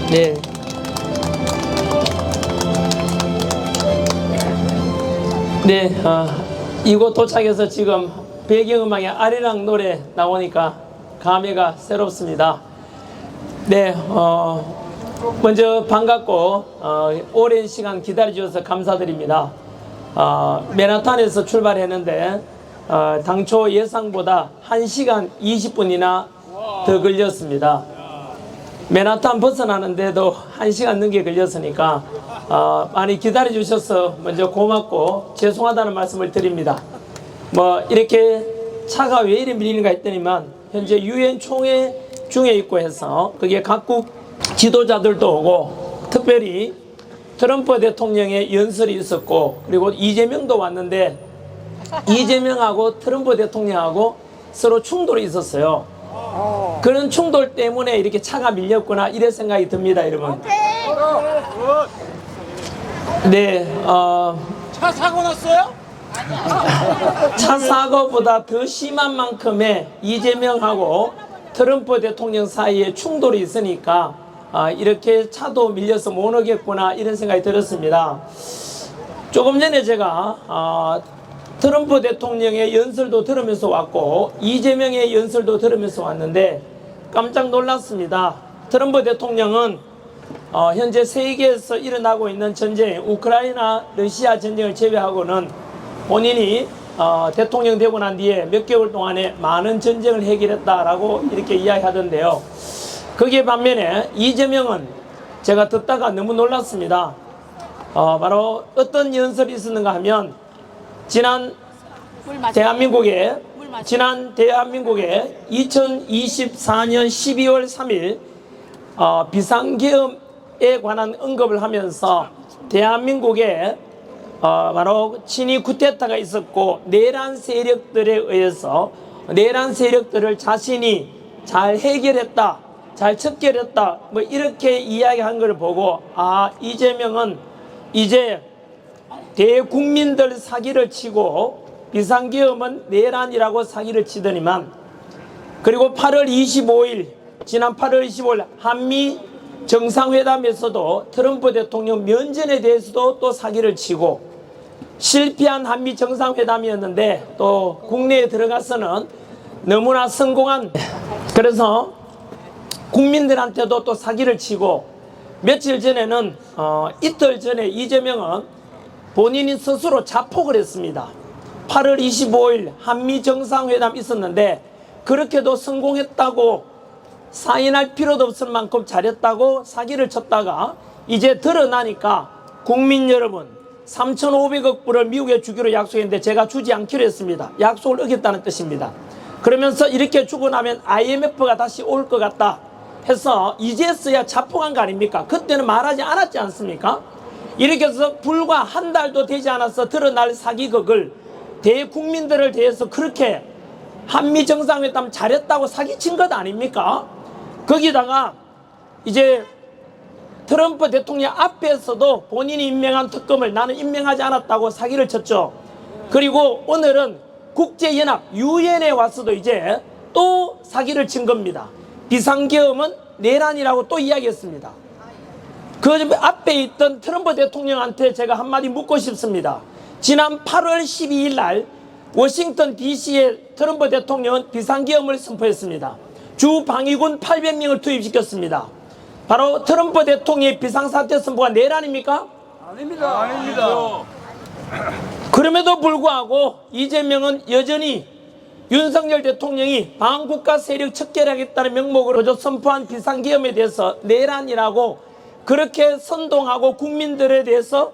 네. 네, 이곳 도착해서 지금 배경음악에 아리랑 노래 나오니까 감회가 새롭습니다. 네, 먼저 반갑고 오랜 시간 기다려주셔서 감사드립니다. 맨하탄에서 출발했는데 당초 예상보다 1시간 20분이나 더 걸렸습니다. 맨하탄 벗어나는데도 1시간 넘게 걸렸으니까 많이 기다려 주셔서 먼저 고맙고 죄송하다는 말씀을 드립니다. 뭐 이렇게 차가 왜 이리 밀리는가 했더니만 현재 유엔 총회 중에 있고 해서 그게 각국 지도자들도 오고 특별히 트럼프 대통령의 연설이 있었고 그리고 이재명도 왔는데 이재명하고 트럼프 대통령하고 서로 충돌이 있었어요. 그런 충돌 때문에 이렇게 차가 밀렸구나 이런 생각이 듭니다, 여러분. 네, 차 사고 났어요? 차 사고보다 더 심한 만큼의 이재명하고 트럼프 대통령 사이에 충돌이 있으니까 이렇게 차도 밀려서 못 오겠구나 이런 생각이 들었습니다. 조금 전에 제가 트럼프 대통령의 연설도 들으면서 왔고 이재명의 연설도 들으면서 왔는데 깜짝 놀랐습니다. 트럼프 대통령은 현재 세계에서 일어나고 있는 전쟁, 우크라이나 러시아 전쟁을 제외하고는 본인이 대통령 되고 난 뒤에 몇 개월 동안에 많은 전쟁을 해결했다라고 이렇게 이야기하던데요. 거기에 반면에 이재명은 제가 듣다가 너무 놀랐습니다. 바로 어떤 연설이 있었는가 하면 지난 대한민국에 2024년 12월 3일 비상계엄에 관한 언급을 하면서 대한민국에 바로 친위 쿠데타가 있었고 내란 세력들에 의해서 내란 세력들을 자신이 잘 해결했다, 잘 척결했다, 뭐 이렇게 이야기한 걸 보고 이재명은 이제 대국민들 사기를 치고 비상계엄은 내란이라고 사기를 치더니만 그리고 8월 25일 지난 8월 25일 한미 정상회담에서도 트럼프 대통령 면전에 대해서도 또 사기를 치고 실패한 한미 정상회담이었는데 또 국내에 들어가서는 너무나 성공한 그래서 국민들한테도 또 사기를 치고 며칠 전에는 이틀 전에 이재명은 본인이 스스로 자폭을 했습니다. 8월 25일 한미 정상회담 있었는데 그렇게도 성공했다고 사인할 필요도 없을 만큼 잘했다고 사기를 쳤다가 이제 드러나니까 국민 여러분 3,500억 불을 미국에 주기로 약속했는데 제가 주지 않기로 했습니다. 약속을 어겼다는 뜻입니다. 그러면서 이렇게 주고 나면 IMF가 다시 올 것 같다 해서 이제서야 자폭한 거 아닙니까? 그때는 말하지 않았지 않습니까? 이렇게 해서 불과 한 달도 되지 않아서 드러날 사기극을 대국민들을 대해서 그렇게 한미 정상회담 잘했다고 사기친 것 아닙니까? 거기다가 이제 트럼프 대통령 앞에서도 본인이 임명한 특검을 나는 임명하지 않았다고 사기를 쳤죠. 그리고 오늘은 국제연합 유엔에 와서도 이제 또 사기를 친 겁니다. 비상계엄은 내란이라고 또 이야기했습니다. 그 앞에 있던 트럼프 대통령한테 제가 한마디 묻고 싶습니다. 지난 8월 12일 날 워싱턴 DC에 트럼프 대통령은 비상계엄을 선포했습니다. 주 방위군 800명을 투입시켰습니다. 바로 트럼프 대통령의 비상사태 선포가 내란입니까? 아닙니다. 아닙니다. 그럼에도 불구하고 이재명은 여전히 윤석열 대통령이 반국가 세력 척결하겠다는 명목으로 선포한 비상계엄에 대해서 내란이라고 그렇게 선동하고 국민들에 대해서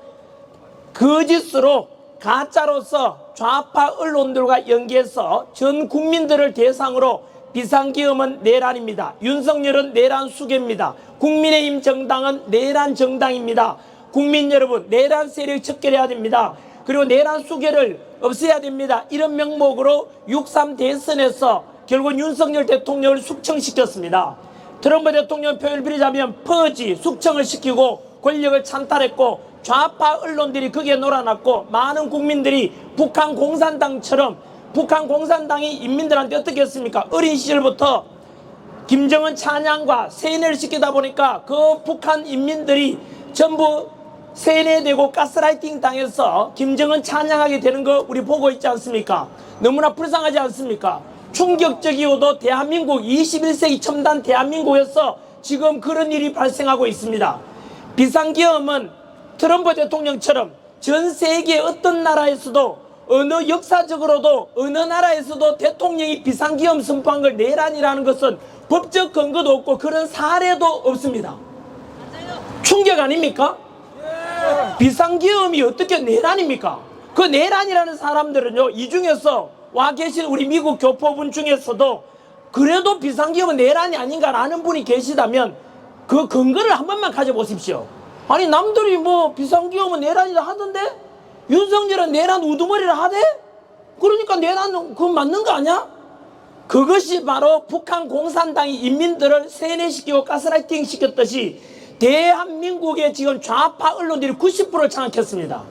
거짓으로 가짜로서 좌파 언론들과 연계해서 전 국민들을 대상으로 비상계엄은 내란입니다. 윤석열은 내란 수괴입니다. 국민의힘 정당은 내란 정당입니다. 국민 여러분, 내란 세력 척결해야 됩니다. 그리고 내란 수계를 없애야 됩니다. 이런 명목으로 6.3 대선에서 결국 윤석열 대통령을 숙청시켰습니다. 트럼프 대통령 표현을 빌리자면 퍼지, 숙청을 시키고 권력을 찬탈했고 좌파 언론들이 거기에 놀아났고 많은 국민들이 북한 공산당처럼 북한 공산당이 인민들한테 어떻게 했습니까? 어린 시절부터 김정은 찬양과 세뇌를 시키다 보니까 그 북한 인민들이 전부 세뇌되고 가스라이팅 당해서 김정은 찬양하게 되는 거 우리 보고 있지 않습니까? 너무나 불쌍하지 않습니까? 충격적이어도 대한민국 21세기 첨단 대한민국에서 지금 그런 일이 발생하고 있습니다. 비상계엄은 트럼프 대통령처럼 전 세계 어떤 나라에서도 어느 역사적으로도 어느 나라에서도 대통령이 비상계엄 선포한 걸 내란이라는 것은 법적 근거도 없고 그런 사례도 없습니다. 충격 아닙니까? 비상계엄이 어떻게 내란입니까? 그 내란이라는 사람들은요, 이 중에서 와 계신 우리 미국 교포분 중에서도 그래도 비상계엄은 내란이 아닌가라는 분이 계시다면 그 근거를 한 번만 가져보십시오. 아니 남들이 뭐 비상계엄은 내란이라 하던데 윤석열은 내란 우두머리라 하대? 그러니까 내란 그건 맞는 거 아니야? 그것이 바로 북한 공산당이 인민들을 세뇌시키고 가스라이팅 시켰듯이 대한민국의 지금 좌파 언론들이 90%를 장악했습니다.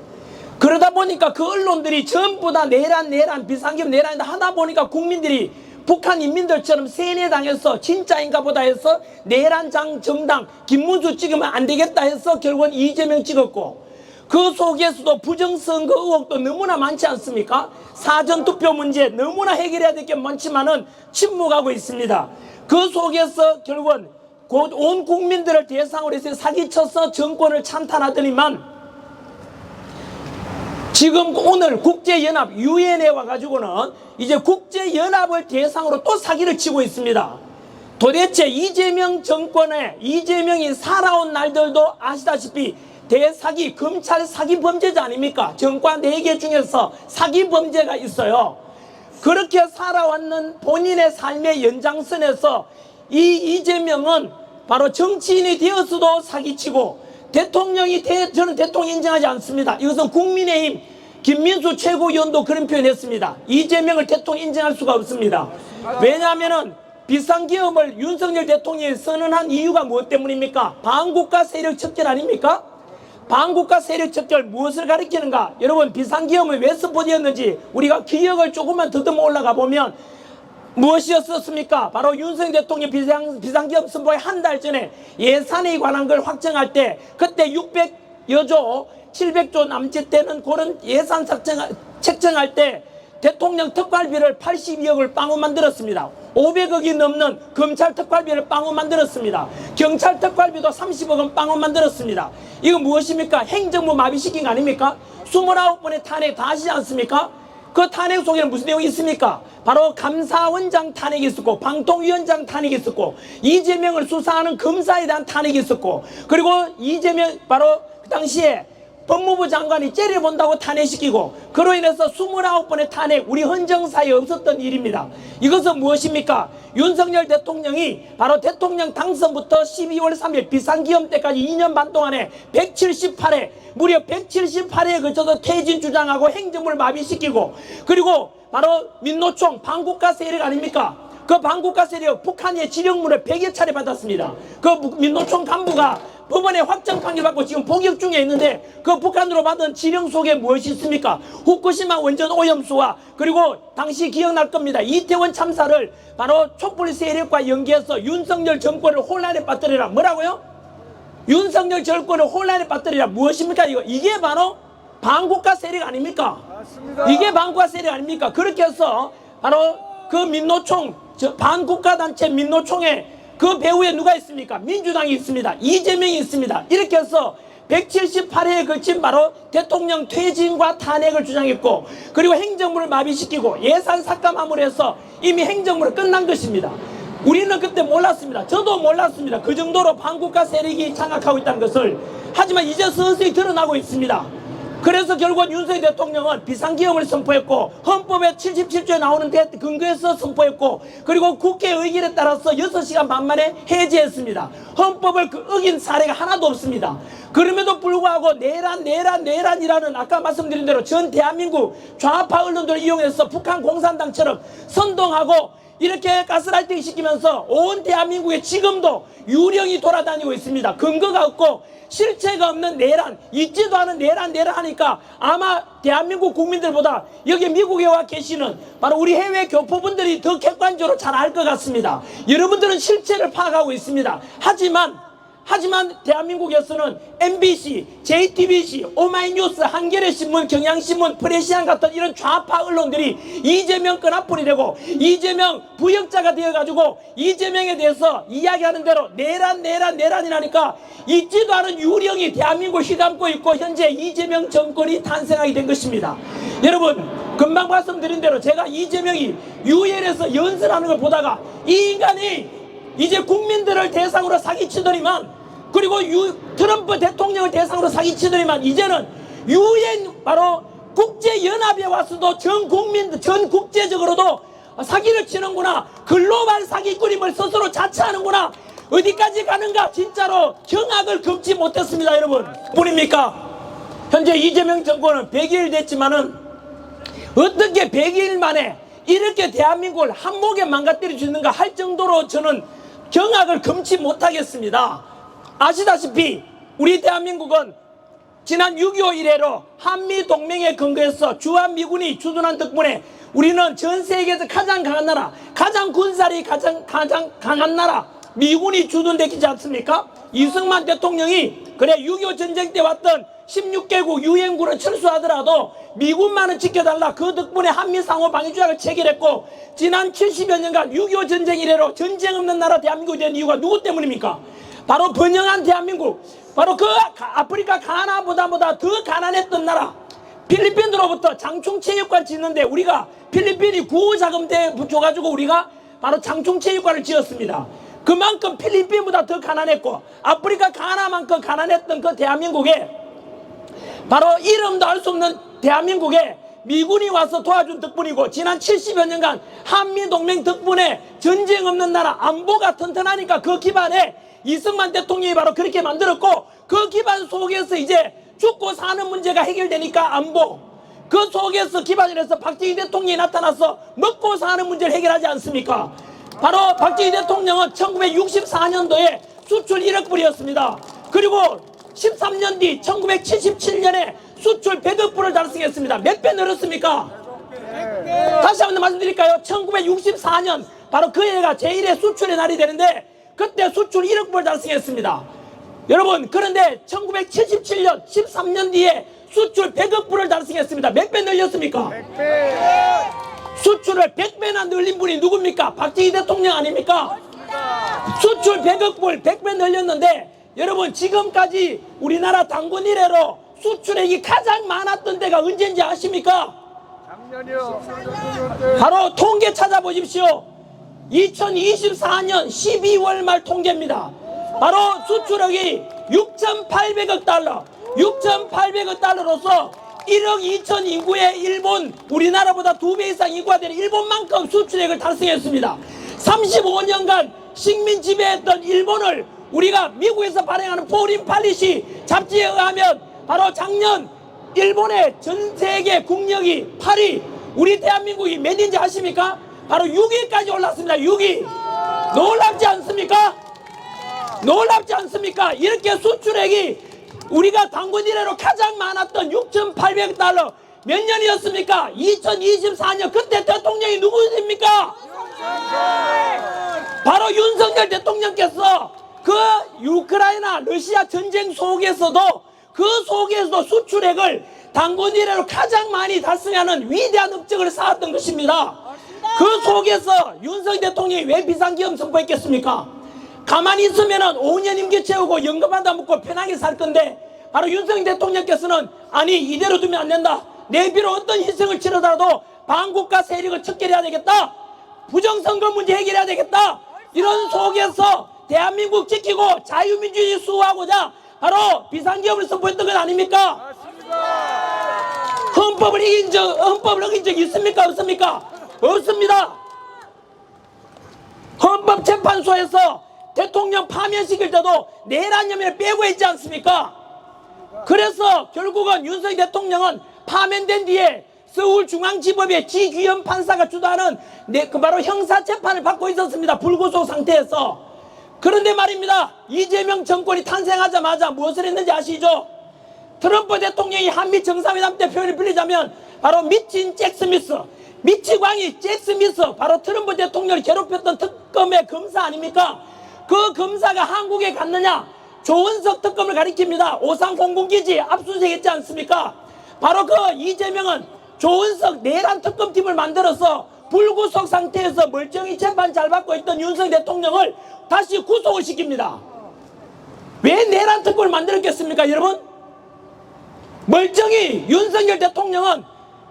그러다 보니까 그 언론들이 전부 다 내란 비상계엄 내란이다 하다 보니까 국민들이 북한 인민들처럼 세뇌당해서 진짜인가 보다 해서 내란장 정당 김문수 찍으면 안 되겠다 해서 결국은 이재명 찍었고 그 속에서도 부정선거 의혹도 너무나 많지 않습니까? 사전투표 문제 너무나 해결해야 될 게 많지만은 침묵하고 있습니다. 그 속에서 결국은 온 국민들을 대상으로 해서 사기쳐서 정권을 찬탄하더니만 지금 오늘 국제연합 유엔에 와가지고는 이제 국제연합을 대상으로 또 사기를 치고 있습니다. 도대체 이재명 정권에 이재명이 살아온 날들도 아시다시피 대사기 검찰 사기 범죄자 아닙니까? 정과 4개 중에서 사기 범죄가 있어요. 그렇게 살아왔는 본인의 삶의 연장선에서 이 이재명은 바로 정치인이 되어서도 사기치고 대통령이 저는 대통령 인정하지 않습니다. 이것은 국민의힘 김민수 최고위원도 그런 표현했습니다. 이재명을 대통령 인정할 수가 없습니다. 왜냐하면은 비상계엄을 윤석열 대통령이 선언한 이유가 무엇 때문입니까? 반국가 세력 척결 아닙니까? 반국가 세력 척결 무엇을 가리키는가? 여러분 비상계엄을 왜 선포되었는지 우리가 기억을 조금만 더듬어 올라가 보면 무엇이었습니까? 바로 윤석열 대통령 비상계엄 선포의 한 달 전에 예산에 관한 걸 확정할 때 그때 600여조 700조 남짓 되는 그런 예산 책정할 때 대통령 특활비를 82억을 빵원 만들었습니다. 500억이 넘는 검찰 특활비를 빵원 만들었습니다. 경찰 특활비도 30억은 빵원 만들었습니다. 이건 무엇입니까? 행정부 마비시킨 거 아닙니까? 29번의 탄핵 다 하시지 않습니까? 그 탄핵 속에는 무슨 내용이 있습니까? 바로 감사원장 탄핵이 있었고 방통위원장 탄핵이 있었고 이재명을 수사하는 검사에 대한 탄핵이 있었고 그리고 이재명 바로 그 당시에 법무부 장관이 째려본다고 탄핵시키고 그로 인해서 29번의 탄핵 우리 헌정사에 없었던 일입니다. 이것은 무엇입니까? 윤석열 대통령이 바로 대통령 당선부터 12월 3일 비상계엄 때까지 2년 반 동안에 178회 무려 178회에 걸쳐서 퇴진 주장하고 행정부를 마비시키고 그리고 바로 민노총 반국가 세력 아닙니까? 그 반국가 세력 북한의 지령문을 100여 차례 받았습니다. 그 민노총 간부가 법원에 확정 판결받고 지금 복역 중에 있는데 그 북한으로 받은 지령 속에 무엇이 있습니까? 후쿠시마 원전 오염수와 그리고 당시 기억날 겁니다. 이태원 참사를 바로 촛불 세력과 연계해서 윤석열 정권을 혼란에 빠뜨리라. 뭐라고요? 윤석열 정권을 혼란에 빠뜨리라. 무엇입니까? 이게 바로 반국가 세력 아닙니까? 맞습니다. 이게 반국가 세력 아닙니까? 그렇게 해서 바로 그 민노총 반국가 단체 민노총에 그 배후에 누가 있습니까? 민주당이 있습니다. 이재명이 있습니다. 이렇게 해서 178회에 걸친 바로 대통령 퇴진과 탄핵을 주장했고 그리고 행정부를 마비시키고 예산 삭감함으로 해서 이미 행정부는 끝난 것입니다. 우리는 그때 몰랐습니다. 저도 몰랐습니다. 그 정도로 반국가 세력이 장악하고 있다는 것을. 하지만 이제 서서히 드러나고 있습니다. 그래서 결국 윤석열 대통령은 비상기업을 선포했고 헌법에 77조에 나오는 데 근거해서 선포했고 그리고 국회 의결에 따라서 6시간 반 만에 해제했습니다. 헌법을 어긴 사례가 하나도 없습니다. 그럼에도 불구하고 내란이라는 아까 말씀드린 대로 전 대한민국 좌파 언론들을 이용해서 북한 공산당처럼 선동하고 이렇게 가스라이팅 시키면서 온 대한민국에 지금도 유령이 돌아다니고 있습니다. 근거가 없고 실체가 없는 내란, 있지도 않은 내란 하니까 아마 대한민국 국민들보다 여기 미국에 와 계시는 바로 우리 해외 교포분들이 더 객관적으로 잘 알 것 같습니다. 여러분들은 실체를 파악하고 있습니다. 하지만 대한민국에서는 MBC, JTBC, 오마이뉴스, 한겨레신문, 경향신문, 프레시안 같은 이런 좌파 언론들이 이재명 끈앞풀이 되고 이재명 부역자가 되어가지고 이재명에 대해서 이야기하는 대로 내란이라니까 있지도 않은 유령이 대한민국을 휘감고 있고 현재 이재명 정권이 탄생하게 된 것입니다. 여러분 금방 말씀드린 대로 제가 이재명이 유엔에서 연설하는 걸 보다가 이 인간이 이제 국민들을 대상으로 사기치더니만 그리고 트럼프 대통령을 대상으로 사기치더니만 이제는 유엔 바로 국제연합에 와서도 전 국제적으로도 사기를 치는구나. 글로벌 사기꾼임을 스스로 자처하는구나. 어디까지 가는가. 진짜로 경악을 금치 못했습니다. 여러분 뿐입니까? 현재 이재명 정권은 100일 됐지만은 어떻게 100일 만에 이렇게 대한민국을 한목에 망가뜨릴 수 있는가 할 정도로 저는 경악을 금치 못하겠습니다. 아시다시피 우리 대한민국은 지난 6.25 이래로 한미동맹에 근거해서 주한미군이 주둔한 덕분에 우리는 전 세계에서 가장 강한 나라, 가장 군사력이 가장 강한 나라 미군이 주둔되지 않습니까? 이승만 대통령이 그래 6.25 전쟁 때 왔던 16개국 유엔군을 철수하더라도 미군만은 지켜달라. 그 덕분에 한미상호 방위조약을 체결했고 지난 70여 년간 6.25 전쟁 이래로 전쟁 없는 나라 대한민국이 된 이유가 누구 때문입니까? 바로 번영한 대한민국, 바로 그 아프리카 가나보다 더 가난했던 나라 필리핀으로부터 장충체육관 짓는데 우리가 필리핀이 구호자금대 줘가지고 우리가 바로 장충체육관을 지었습니다. 그만큼 필리핀보다 더 가난했고 아프리카 가나만큼 가난했던 그 대한민국에 바로 이름도 알 수 없는 대한민국에 미군이 와서 도와준 덕분이고 지난 70여 년간 한미동맹 덕분에 전쟁 없는 나라 안보가 튼튼하니까 그 기반에 이승만 대통령이 바로 그렇게 만들었고 그 기반 속에서 이제 죽고 사는 문제가 해결되니까 안보 그 속에서 기반을 해서 박정희 대통령이 나타나서 먹고 사는 문제를 해결하지 않습니까? 바로 박정희 대통령은 1964년도에 수출 1억 불이었습니다. 그리고 13년 뒤 1977년에 수출 100억 불을 달성했습니다. 몇 배 늘었습니까? 다시 한번 말씀드릴까요? 1964년 바로 그 해가 제1회 수출의 날이 되는데 그때 수출 1억 불을 달성했습니다. 여러분 그런데 1977년 13년 뒤에 수출 100억 불을 달성했습니다. 몇 배 늘렸습니까? 100배. 수출을 100배나 늘린 분이 누굽니까? 박정희 대통령 아닙니까? 수출 100억 불 100배 늘렸는데 여러분 지금까지 우리나라 단군 이래로 수출액이 가장 많았던 데가 언제인지 아십니까? 작년이요. 바로 통계 찾아보십시오. 2024년 12월 말 통계입니다. 바로 수출액이 6,800억 달러 6,800억 달러로서 1억 2천 인구의 일본 우리나라보다 2배 이상 인구가 되는 일본만큼 수출액을 달성했습니다. 35년간 식민 지배했던 일본을 우리가 미국에서 발행하는 포린 팔리시 잡지에 의하면 바로 작년 일본의 전 세계 국력이 8위 우리 대한민국이 몇 위인지 아십니까? 바로 6위까지 올랐습니다. 6위. 놀랍지 않습니까? 놀랍지 않습니까? 이렇게 수출액이 우리가 단군 이래로 가장 많았던 6,800억 달러 몇 년이었습니까? 2024년 그때 대통령이 누구입니까? 바로 윤석열 대통령께서 그 우크라이나 러시아 전쟁 속에서도 수출액을 단군 이래로 가장 많이 달성하는 위대한 업적을 쌓았던 것입니다. 그 속에서 윤석열 대통령이 왜 비상기업 선포했겠습니까? 가만히 있으면은 5년 임기 채우고 연금받아 먹고 편하게 살 건데 바로 윤석열 대통령께서는 아니 이대로 두면 안 된다. 내비로 어떤 희생을 치르더라도 반국가 세력을 척결해야 되겠다. 부정선거 문제 해결해야 되겠다. 이런 속에서 대한민국 지키고 자유민주주의 수호하고자 바로 비상기업을 선포했던 건 아닙니까? 맞습니다. 헌법을 어긴 적이 있습니까? 없습니까? 없습니다. 헌법재판소에서 대통령 파면시킬 때도 내란 혐의를 빼고 있지 않습니까? 그래서 결국은 윤석열 대통령은 파면된 뒤에 서울중앙지법의 지규현 판사가 주도하는 바로 형사재판을 받고 있었습니다. 불구속 상태에서. 그런데 말입니다. 이재명 정권이 탄생하자마자 무엇을 했는지 아시죠? 트럼프 대통령이 한미 정상회담 때 표현을 빌리자면 바로 미친 잭 스미스, 미치광이 잭 스미스, 바로 트럼프 대통령을 괴롭혔던 특검의 검사 아닙니까? 그 검사가 한국에 갔느냐? 조은석 특검을 가리킵니다. 오산공군기지 압수수색했지 않습니까? 바로 그 이재명은 조은석 내란 특검팀을 만들어서 불구속 상태에서 멀쩡히 재판 잘 받고 있던 윤석열 대통령을 다시 구속을 시킵니다. 왜 내란 특검을 만들었겠습니까, 여러분? 멀쩡히 윤석열 대통령은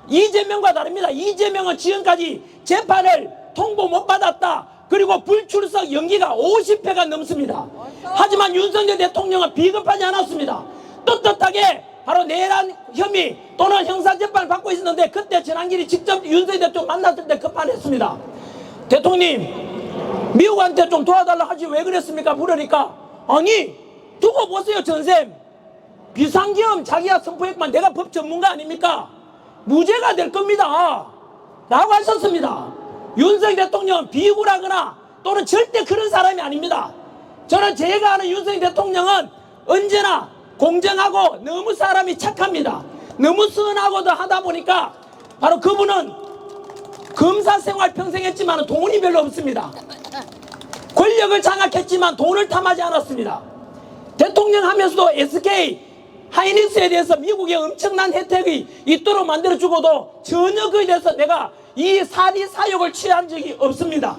이재명과 다릅니다. 이재명은 지금까지 재판을 통보 못 받았다. 그리고 불출석 연기가 50회가 넘습니다. 하지만 윤석열 대통령은 비겁하지 않았습니다. 떳떳하게 바로 내란 혐의 또는 형사재판을 받고 있었는데 그때 전한길이 직접 윤석열 대통령 만났을 때 급판했습니다. 대통령 미국한테 좀 도와달라 하지 왜 그랬습니까? 물으니까 아니 두고 보세요 전쌤. 비상계엄 자기가 선포했지만 내가 법 전문가 아닙니까? 무죄가 될 겁니다 라고 하셨습니다. 윤석열 대통령은 비굴하거나 또는 절대 그런 사람이 아닙니다. 저는 제가 아는 윤석열 대통령은 언제나 공정하고 너무 사람이 착합니다. 너무 선하고도 하다 보니까 바로 그분은 검사 생활 평생 했지만 돈이 별로 없습니다. 권력을 장악했지만 돈을 탐하지 않았습니다. 대통령 하면서도 SK 하이닉스에 대해서 미국의 엄청난 혜택이 있도록 만들어주고도 전혀 그에 대해서 내가 이 사리 사욕을 취한 적이 없습니다.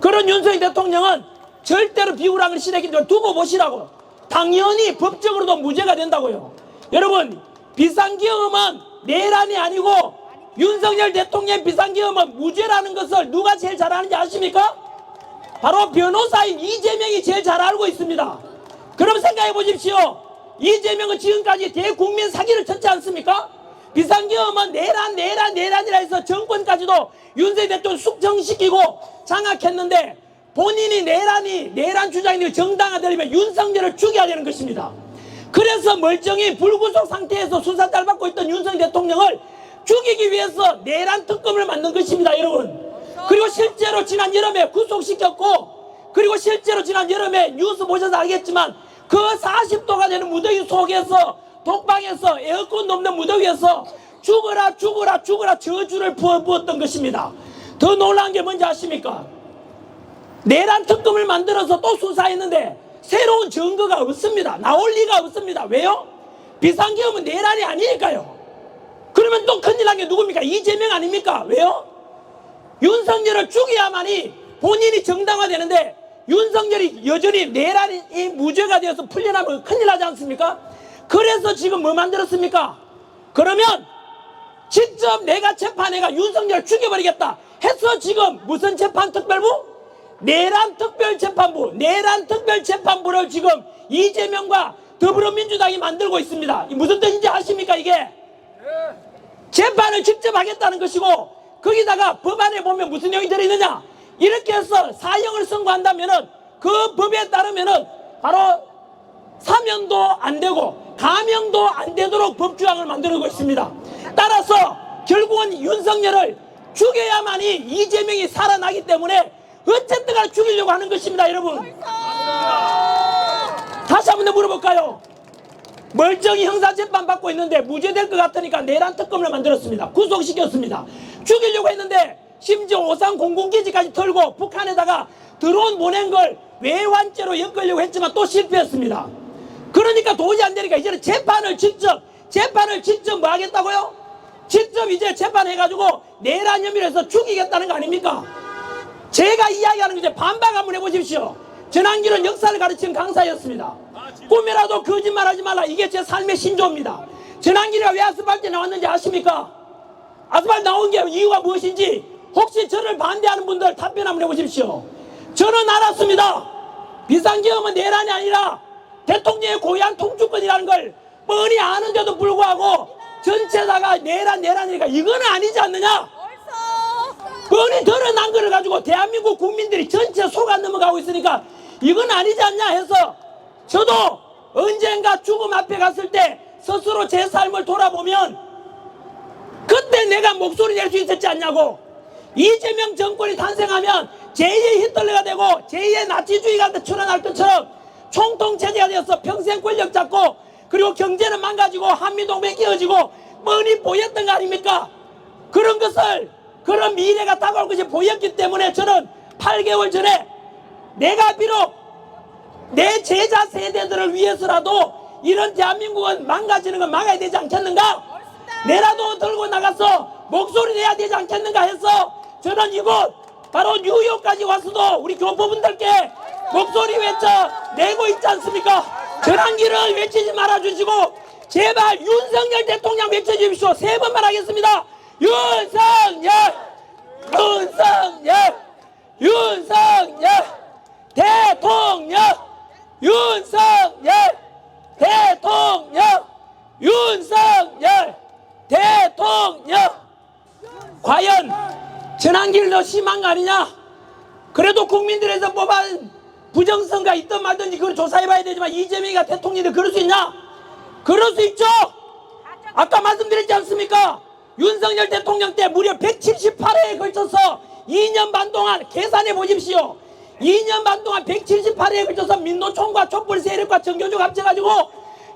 그런 윤석열 대통령은 절대로 비굴한 걸 시작했기 때문에 두고 보시라고. 당연히 법적으로도 무죄가 된다고요. 여러분 비상계엄은 내란이 아니고 윤석열 대통령의 비상계엄은 무죄라는 것을 누가 제일 잘 아는지 아십니까? 바로 변호사인 이재명이 제일 잘 알고 있습니다. 그럼 생각해 보십시오. 이재명은 지금까지 대국민 사기를 쳤지 않습니까? 비상계엄은 내란이라 해서 정권까지도 윤석열 대통령 숙청시키고 장악했는데 본인이 내란 주장이 정당화되려면 윤석열을 죽여야 되는 것입니다. 그래서 멀쩡히 불구속 상태에서 수사 잘 받고 있던 윤석열 대통령을 죽이기 위해서 내란 특검을 만든 것입니다, 여러분. 그리고 실제로 지난 여름에 구속시켰고, 그리고 실제로 지난 여름에 뉴스 보셔서 알겠지만 그 40도가 되는 무더위 속에서 독방에서 에어컨 없는 무더위에서 죽어라 저주를 부었던 것입니다. 더 놀라운 게 뭔지 아십니까? 내란 특검을 만들어서 또 수사했는데 새로운 증거가 없습니다. 나올 리가 없습니다. 왜요? 비상계엄은 내란이 아니니까요. 그러면 또 큰일 난 게 누굽니까? 이재명 아닙니까? 왜요? 윤석열을 죽여야만이 본인이 정당화되는데 윤석열이 여전히 내란이 무죄가 되어서 풀려나면 큰일 나지 않습니까? 그래서 지금 뭐 만들었습니까? 그러면 직접 내가 재판해가 윤석열을 죽여버리겠다 해서 지금 무슨 재판특별부? 내란특별재판부를 지금 이재명과 더불어민주당이 만들고 있습니다. 무슨 뜻인지 아십니까 이게? 재판을 직접 하겠다는 것이고 거기다가 법안에 보면 무슨 내용이 들어있느냐? 이렇게 해서 사형을 선고한다면은 그 법에 따르면은 바로 사면도 안 되고 감형도 안 되도록 법조항을 만들고 있습니다. 따라서 결국은 윤석열을 죽여야만이 이재명이 살아나기 때문에 어쨌든 간에 죽이려고 하는 것입니다, 여러분. 다시 한 번 더 물어볼까요? 멀쩡히 형사재판 받고 있는데 무죄될 것 같으니까 내란 특검을 만들었습니다. 구속시켰습니다. 죽이려고 했는데 심지어 오산 공군기지까지 털고 북한에다가 드론 보낸 걸 외환죄로 엮으려고 했지만 또 실패했습니다. 그러니까 도저히 안 되니까 이제는 재판을 직접 뭐 하겠다고요? 직접 이제 재판해가지고 내란 혐의로 해서 죽이겠다는 거 아닙니까? 제가 이야기하는 게 반박 한번 해보십시오. 전한길은 역사를 가르치는 강사였습니다. 꿈이라도 거짓말하지 말라. 이게 제 삶의 신조입니다. 전한길이가 왜 아스팔트에 나왔는지 아십니까? 아스팔트 나온 게 이유가 무엇인지 혹시 저를 반대하는 분들 답변 한번 해보십시오. 저는 알았습니다. 비상계엄은 내란이 아니라 대통령의 고유한 통주권이라는 걸 뻔히 아는데도 불구하고 전체 전체다가 내란이니까 이거는 아니지 않느냐? 뻔히 드러난 거를 가지고 대한민국 국민들이 전체 속아 넘어가고 있으니까 이건 아니지 않냐 해서 저도 언젠가 죽음 앞에 갔을 때 스스로 제 삶을 돌아보면 그때 내가 목소리 낼 수 있었지 않냐고. 이재명 정권이 탄생하면 제2의 히틀러가 되고 제2의 나치주의가 출현할 것처럼 총통체제가 되어서 평생 권력 잡고 그리고 경제는 망가지고 한미동맹 깨어지고 뻔히 보였던 거 아닙니까? 그런 것을 그런 미래가 다가올 것이 보였기 때문에 저는 8개월 전에 내가 비록 내 제자 세대들을 위해서라도 이런 대한민국은 망가지는 건 막아야 되지 않겠는가? 내라도 들고 나가서 목소리 내야 되지 않겠는가 해서 저는 이곳 바로 뉴욕까지 와서도 우리 교포분들께 목소리 외쳐 내고 있지 않습니까? 전환기를 외치지 말아주시고 제발 윤석열 대통령 외쳐주십시오. 3번만 하겠습니다. 윤석열 대통령 윤석열 대통령 과연 전환기를 더 심한 거 아니냐? 그래도 국민들에서 뽑은 부정선거가 있든 말든지 그걸 조사해봐야 되지만 이재명이가 대통령인데 그럴 수 있냐? 그럴 수 있죠. 아까 말씀드렸지 않습니까? 윤석열 대통령 때 무려 178회에 걸쳐서 2년 반 동안 계산해 보십시오. 2년 반 동안 178회에 걸쳐서 민노총과 촛불 세력과 정교조 합쳐가지고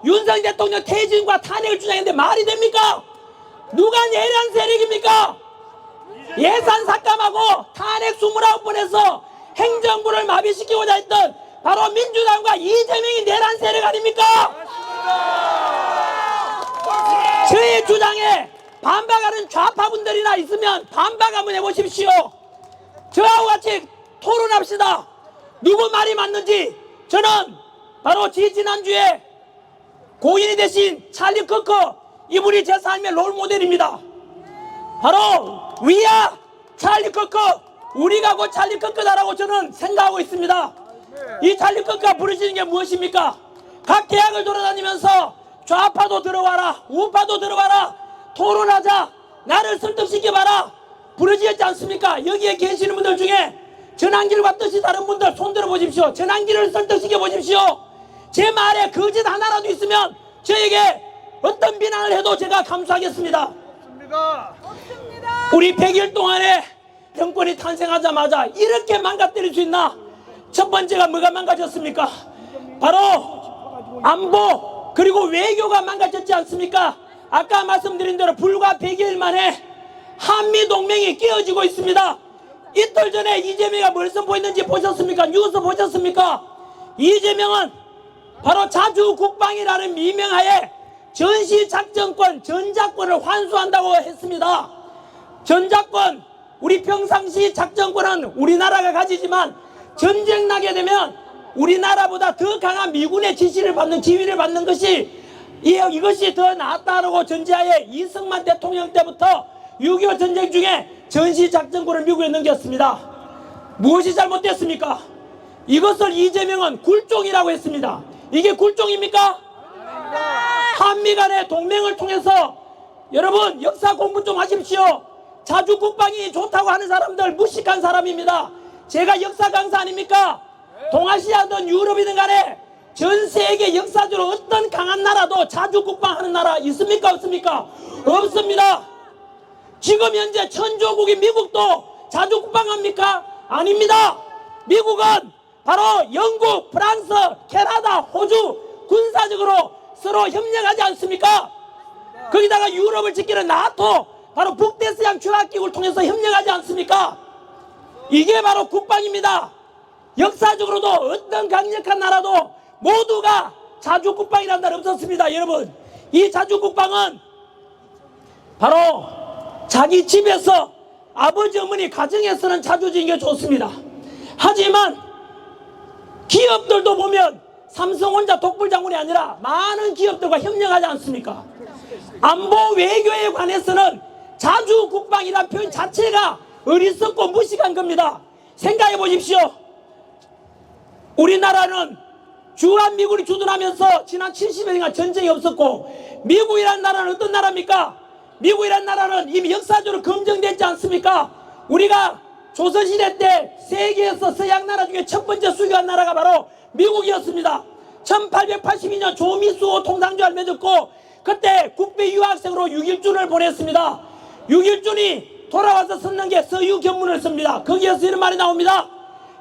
윤석열 대통령 퇴진과 탄핵을 주장했는데 말이 됩니까? 누가 내란 세력입니까? 예산 삭감하고 탄핵 29번에서 행정부를 마비시키고자 했던 바로 민주당과 이재명이 내란 세력 아닙니까? 저의 주장에 반박하는 좌파분들이나 있으면 반박 한번 해보십시오. 저하고 같이 토론합시다. 누구 말이 맞는지. 저는 바로 지난주에 고인이 되신 찰리 커커, 이분이 제 삶의 롤모델입니다. 바로 위아 찰리 커커, 우리가 곧 찰리 커커다라고 저는 생각하고 있습니다. 이 찰리 커커가 부르시는 게 무엇입니까? 각 대학을 돌아다니면서 좌파도 들어와라, 우파도 들어와라, 토론하자, 나를 설득시켜봐라 부르짖었지 않습니까? 여기에 계시는 분들 중에 전환길과 뜻이 다른 분들 손 들어보십시오. 전환길을 설득시켜 보십시오. 제 말에 거짓 하나라도 있으면 저에게 어떤 비난을 해도 제가 감수하겠습니다. 우리 100일 동안에 정권이 탄생하자마자 이렇게 망가뜨릴 수 있나? 첫 번째가 뭐가 망가졌습니까? 바로 안보 그리고 외교가 망가졌지 않습니까? 아까 말씀드린 대로 불과 100일 만에 한미동맹이 깨어지고 있습니다. 이틀 전에 이재명이 뭘 선보였는지 보셨습니까? 뉴스 보셨습니까? 이재명은 바로 자주국방이라는 미명하에 전시작전권, 전작권을 환수한다고 했습니다. 전작권, 우리 평상시 작전권은 우리나라가 가지지만 전쟁 나게 되면 우리나라보다 더 강한 미군의 지시를 받는, 지휘를 받는 것이 이것이 더 낫다라고 전제하에 이승만 대통령 때부터 6.25 전쟁 중에 전시작전권을 미국에 넘겼습니다. 무엇이 잘못됐습니까? 이것을 이재명은 굴종이라고 했습니다. 이게 굴종입니까? 한미 간의 동맹을 통해서 여러분 역사 공부 좀 하십시오. 자주국방이 좋다고 하는 사람들 무식한 사람입니다. 제가 역사 강사 아닙니까? 동아시아든 유럽이든 간에 전 세계 역사적으로 어떤 강한 나라도 자주국방하는 나라 있습니까? 없습니까? 없습니다. 지금 현재 천조국인 미국도 자주국방합니까? 아닙니다. 미국은 바로 영국, 프랑스, 캐나다, 호주 군사적으로 서로 협력하지 않습니까? 거기다가 유럽을 지키는 나토, 바로 북대서양 조약기구를 통해서 협력하지 않습니까? 이게 바로 국방입니다. 역사적으로도 어떤 강력한 나라도 모두가 자주국방이라는 나라 없었습니다. 여러분, 이 자주국방은 바로 자기 집에서 아버지 어머니 가정에서는 자주지은 게 좋습니다. 하지만 기업들도 보면 삼성 혼자 독불장군이 아니라 많은 기업들과 협력하지 않습니까? 안보 외교에 관해서는 자주국방이라는 표현 자체가 어리석고 무식한 겁니다. 생각해 보십시오. 우리나라는 주한미군이 주둔하면서 지난 70여년간 전쟁이 없었고, 미국이라는 나라는 어떤 나라입니까? 미국이란 나라는 이미 역사적으로 검증됐지 않습니까? 우리가 조선시대 때 세계에서 서양 나라 중에 첫 번째 수교한 나라가 바로 미국이었습니다. 1882년 조미수 통상조를 맺었고 그때 국배 유학생으로 6.1준을 보냈습니다. 6.1준이 돌아와서 썼는 게 서유견문을 씁니다. 거기에서 이런 말이 나옵니다.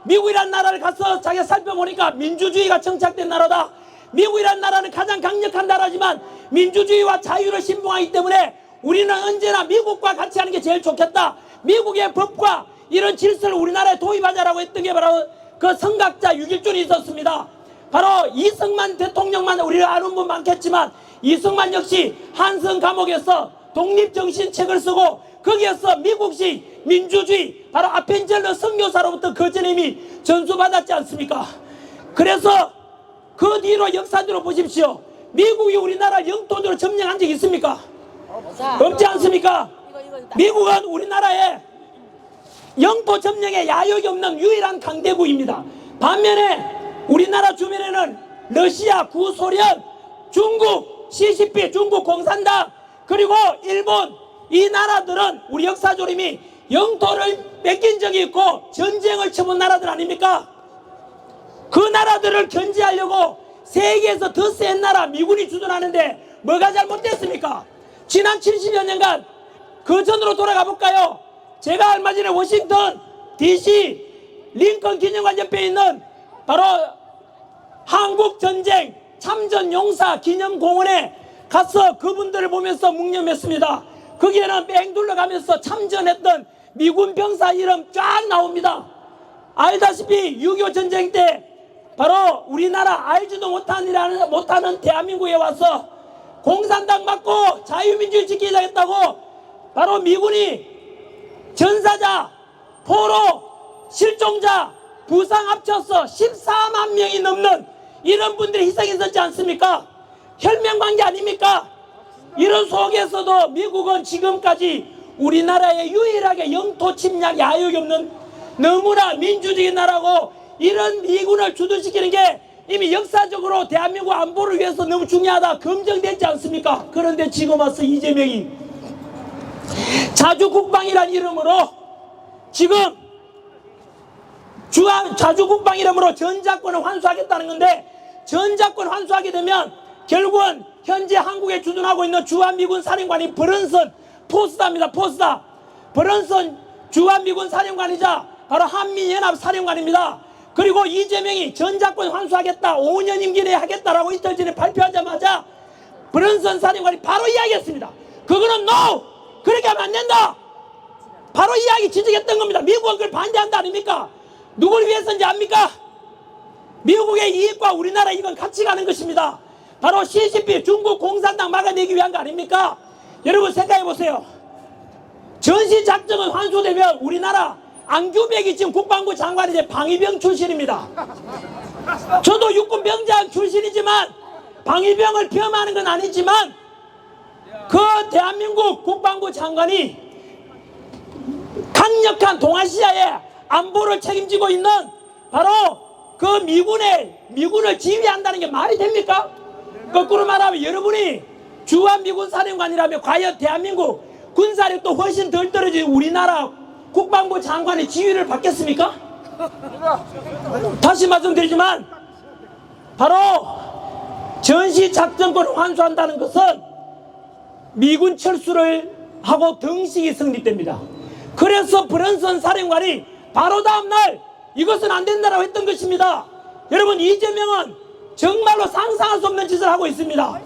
미국이란 나라를 가서 자기가 살펴보니까 민주주의가 정착된 나라다. 미국이란 나라는 가장 강력한 나라지만 민주주의와 자유를 신봉하기 때문에 우리는 언제나 미국과 같이 하는 게 제일 좋겠다. 미국의 법과 이런 질서를 우리나라에 도입하자라고 했던 게 바로 그 성각자 6.1준이 있었습니다. 바로 이승만 대통령만 우리가 아는 분 많겠지만 이승만 역시 한성 감옥에서 독립정신책을 쓰고 거기에서 미국식 민주주의 바로 아펜젤러 선교사로부터 그 전에 이미 전수받았지 않습니까? 그래서 그 뒤로 역사적으로 보십시오. 미국이 우리나라 영토적으로 점령한 적이 있습니까? 없지 않습니까? 미국은 우리나라에 영토 점령에 야욕이 없는 유일한 강대국입니다. 반면에 우리나라 주변에는 러시아, 구소련, 중국, CCP, 중국 공산당 그리고 일본 이 나라들은 우리 역사적으로 이미 영토를 뺏긴 적이 있고 전쟁을 쳐본 나라들 아닙니까? 그 나라들을 견제하려고 세계에서 더 센 나라 미군이 주둔하는데 뭐가 잘못됐습니까? 지난 70여 년간 그 전으로 돌아가 볼까요? 제가 얼마 전에 워싱턴 DC 링컨 기념관 옆에 있는 바로 한국전쟁 참전용사 기념공원에 가서 그분들을 보면서 묵념했습니다. 거기에는 뺑 둘러가면서 참전했던 미군 병사 이름 쫙 나옵니다. 알다시피 6.25 전쟁 때 바로 우리나라 알지도 못하는 대한민국에 와서 공산당 맞고 자유민주주의 지키자겠다고 바로 미군이 전사자, 포로, 실종자, 부상 합쳐서 14만 명이 넘는 이런 분들이 희생했었지 않습니까? 혈맹관계 아닙니까? 이런 속에서도 미국은 지금까지 우리나라에 유일하게 영토 침략 야욕이 없는 너무나 민주주의 나라고 이런 미군을 주둔시키는 게 이미 역사적으로 대한민국 안보를 위해서 너무 중요하다 검증됐지 않습니까? 그런데 지금 와서 이재명이 자주국방이란 이름으로 지금 자주국방 이름으로 전자권을 환수하겠다는 건데 전자권 환수하게 되면 결국은 현재 한국에 주둔하고 있는 주한미군 사령관이 브런슨 포스다입니다. 포스다. 브런슨 주한미군 사령관이자 바로 한미연합 사령관입니다. 그리고 이재명이 전자권 환수하겠다 5년 임기 내에 하겠다라고 이틀 전에 발표하자마자 브런슨 사령관이 바로 이야기했습니다. 그거는 NO! 그렇게 하면 안 된다. 바로 이야기 지적했던 겁니다. 미국은 그걸 반대한다 아닙니까? 누굴 위해서인지 압니까? 미국의 이익과 우리나라 이익은 같이 가는 것입니다. 바로 CCP 중국 공산당 막아내기 위한 거 아닙니까? 여러분 생각해 보세요. 전시작전은 환수되면 우리나라 안규백이 지금 국방부 장관이 이제 방위병 출신입니다. 저도 육군병장 출신이지만 방위병을 겸하는 건 아니지만 그 대한민국 국방부 장관이 강력한 동아시아의 안보를 책임지고 있는 바로 그 미군을 지휘한다는 게 말이 됩니까? 거꾸로 말하면 여러분이 주한미군 사령관이라면 과연 대한민국 군사력도 훨씬 덜 떨어진 우리나라 국방부 장관의 지휘를 받겠습니까? 다시 말씀드리지만 바로 전시작전권을 환수한다는 것은 미군 철수를 하고 등식이 성립됩니다. 그래서 브런슨 사령관이 바로 다음날 이것은 안 된다라고 했던 것입니다. 여러분 이재명은 정말로 상상할 수 없는 짓을 하고 있습니다.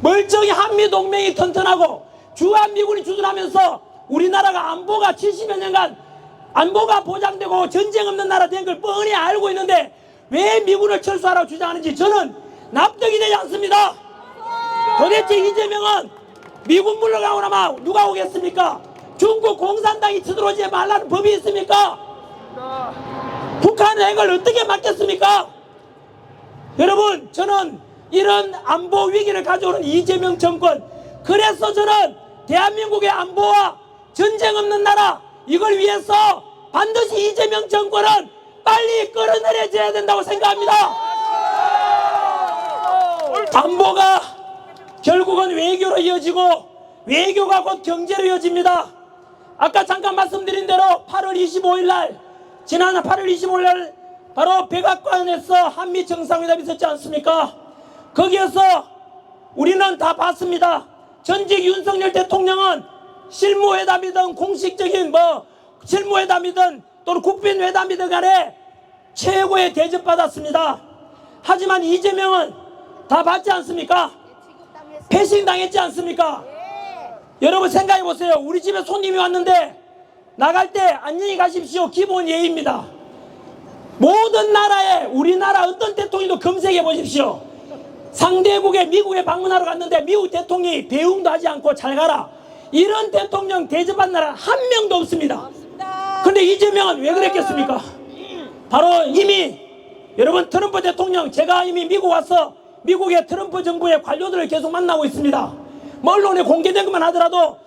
멀쩡히 한미동맹이 튼튼하고 주한미군이 주둔하면서 우리나라가 안보가 70여 년간 안보가 보장되고 전쟁 없는 나라 된 걸 뻔히 알고 있는데 왜 미군을 철수하라고 주장하는지 저는 납득이 되지 않습니다. 도대체 이재명은 미군 물러가고 나면 누가 오겠습니까? 중국 공산당이 쳐들어오지 말라는 법이 있습니까? 북한 핵을 어떻게 막겠습니까? 여러분 저는 이런 안보 위기를 가져오는 이재명 정권 그래서 저는 대한민국의 안보와 전쟁 없는 나라 이걸 위해서 반드시 이재명 정권은 빨리 끌어내려져야 된다고 생각합니다. 안보가 결국은 외교로 이어지고 외교가 곧 경제로 이어집니다. 아까 잠깐 말씀드린 대로 8월 25일 날, 지난 8월 25일 날 바로 백악관에서 한미 정상회담이 있었지 않습니까? 거기에서 우리는 다 봤습니다. 전직 윤석열 대통령은 실무회담이든 공식적인 실무회담이든 또는 국빈회담이든 간에 최고의 대접받았습니다. 하지만 이재명은 다 받지 않습니까? 패싱 당했지 않습니까? 여러분 생각해 보세요. 우리 집에 손님이 왔는데 나갈 때 안녕히 가십시오. 기본 예의입니다. 모든 나라에 우리나라 어떤 대통령도 검색해 보십시오. 상대국에 미국에 방문하러 갔는데 미국 대통령이 배웅도 하지 않고 잘 가라, 이런 대통령 대접한 나라 한 명도 없습니다. 그런데 이재명은 왜 그랬겠습니까? 바로 이미 여러분 트럼프 대통령, 제가 이미 미국 와서 미국의 트럼프 정부의 관료들을 계속 만나고 있습니다. 언론에 공개된 것만 하더라도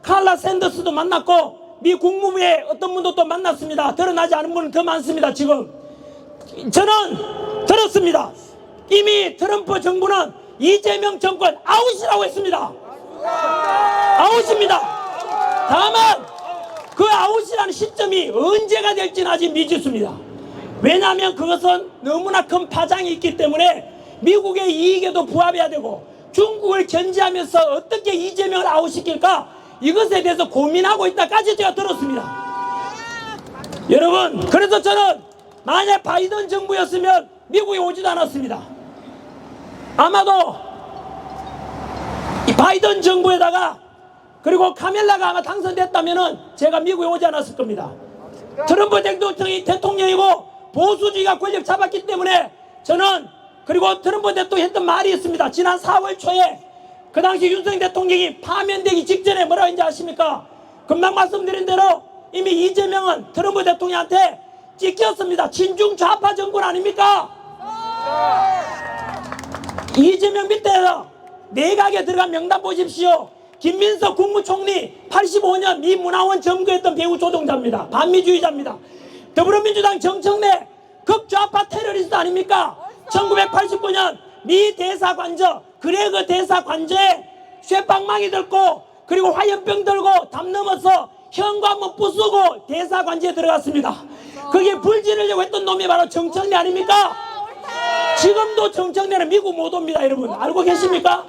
칼라 샌더스도 만났고 미 국무부의 어떤 분도 또 만났습니다. 드러나지 않은 분은 더 많습니다. 지금 저는 들었습니다. 이미 트럼프 정부는 이재명 정권 아웃이라고 했습니다. 아웃입니다. 다만 그 아웃이라는 시점이 언제가 될지는 아직 미지수입니다. 왜냐하면 그것은 너무나 큰 파장이 있기 때문에 미국의 이익에도 부합해야 되고 중국을 견제하면서 어떻게 이재명을 아웃시킬까, 이것에 대해서 고민하고 있다까지 제가 들었습니다. 여러분, 그래서 저는 만약 바이든 정부였으면 미국에 오지도 않았습니다. 아마도 이 바이든 정부에다가 그리고 카멜라가 아마 당선됐다면은 제가 미국에 오지 않았을 겁니다. 트럼프 대통령이고 보수주의가 권력 잡았기 때문에 저는, 그리고 트럼프 대통령이 했던 말이 있습니다. 지난 4월 초에 그 당시 윤석열 대통령이 파면되기 직전에 뭐라고 했는지 아십니까? 금방 말씀드린 대로 이미 이재명은 트럼프 대통령한테 찍혔습니다. 친중 좌파 정권 아닙니까? 이재명 밑에서 내각에 들어간 명단 보십시오. 김민석 국무총리 85년 미 문화원 점거했던 배우 조종자입니다. 반미주의자입니다. 더불어민주당 정청래 극좌파 테러리스트 아닙니까? 1989년 미 대사관저 그레그 대사관저에 쇠방망이 들고 그리고 화염병 들고 담 넘어서 현관문 부수고 대사관저에 들어갔습니다. 거기에 불 지르려고 했던 놈이 바로 정청래 아닙니까? 지금도 정청래는 미국 못 옵니다. 여러분 알고 계십니까?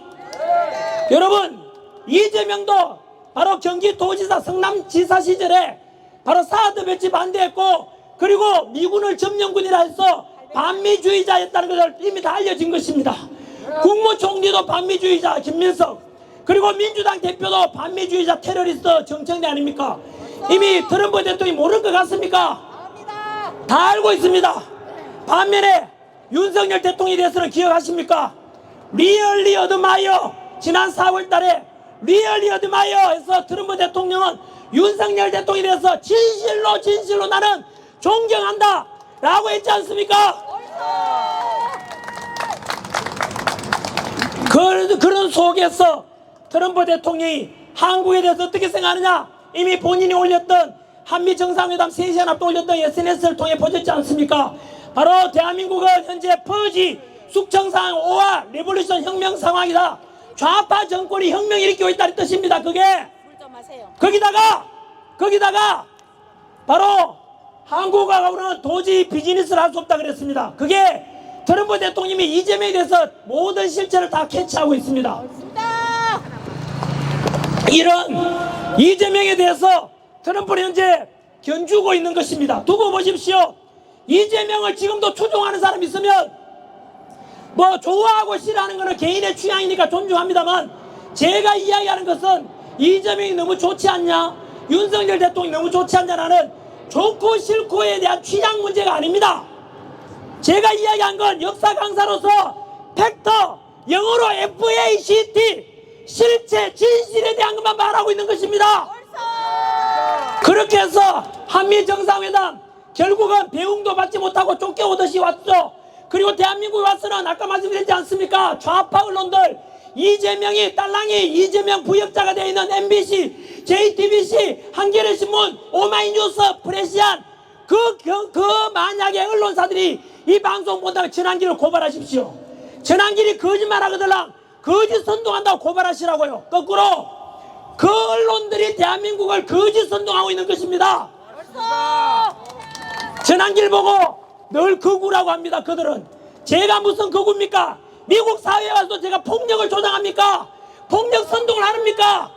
여러분 이재명도 바로 경기도지사 성남지사 시절에 바로 사드 배치 반대했고 그리고 미군을 점령군이라 해서 반미주의자였다는 것을 이미 다 알려진 것입니다. 국무총리도 반미주의자 김민석, 그리고 민주당 대표도 반미주의자 테러리스트 정청래 아닙니까? 이미 트럼프 대통령이 모를 것 같습니까? 다 알고 있습니다. 반면에 윤석열 대통령에 대해서는 기억하십니까? 리얼리 어드마이어, 지난 4월 달에 리얼리 어드마이어 해서 트럼프 대통령은 윤석열 대통령에 대해서 진실로 나는 존경한다 라고 했지 않습니까? 그런 속에서 트럼프 대통령이 한국에 대해서 어떻게 생각하느냐, 이미 본인이 올렸던 한미 정상회담 3시간 앞도 올렸던 SNS를 통해 보셨지 않습니까? 바로 대한민국은 현재 퍼지 숙청상 5와 레볼루션 혁명 상황이다. 좌파 정권이 혁명 일으키고 있다는 뜻입니다. 그게 거기다가 바로 한국하고는 도저히 비즈니스를 할 수 없다 그랬습니다. 그게 트럼프 대통령이 이재명에 대해서 모든 실체를 다 캐치하고 있습니다. 이런 이재명에 대해서 트럼프는 현재 견주고 있는 것입니다. 두고 보십시오. 이재명을 지금도 추종하는 사람이 있으면 뭐 좋아하고 싫어하는 것은 개인의 취향이니까 존중합니다만, 제가 이야기하는 것은 이재명이 너무 좋지 않냐, 윤석열 대통령이 너무 좋지 않냐라는 좋고 싫고에 대한 취향 문제가 아닙니다. 제가 이야기한 건 역사 강사로서 팩터, 영어로 FACT, 실체, 진실에 대한 것만 말하고 있는 것입니다. 그렇게 해서 한미 정상회담 결국은 배웅도 받지 못하고 쫓겨오듯이 왔죠. 그리고 대한민국에 와서는 아까 말씀드렸지 않습니까? 좌파 언론들, 이재명이 딸랑이 이재명 부역자가 되어 있는 MBC, JTBC, 한겨레신문, 오마이뉴스, 프레시안, 그 만약에 언론사들이 이 방송 본다면 전환기를 고발하십시오. 전환기를 거짓말하거들랑 거짓 선동한다고 고발하시라고요. 거꾸로 그 언론들이 대한민국을 거짓 선동하고 있는 것입니다. 전환길 보고 늘 거구라고 합니다. 그들은. 제가 무슨 거구입니까? 미국 사회에 와서 제가 폭력을 조장합니까? 폭력 선동을 하십니까?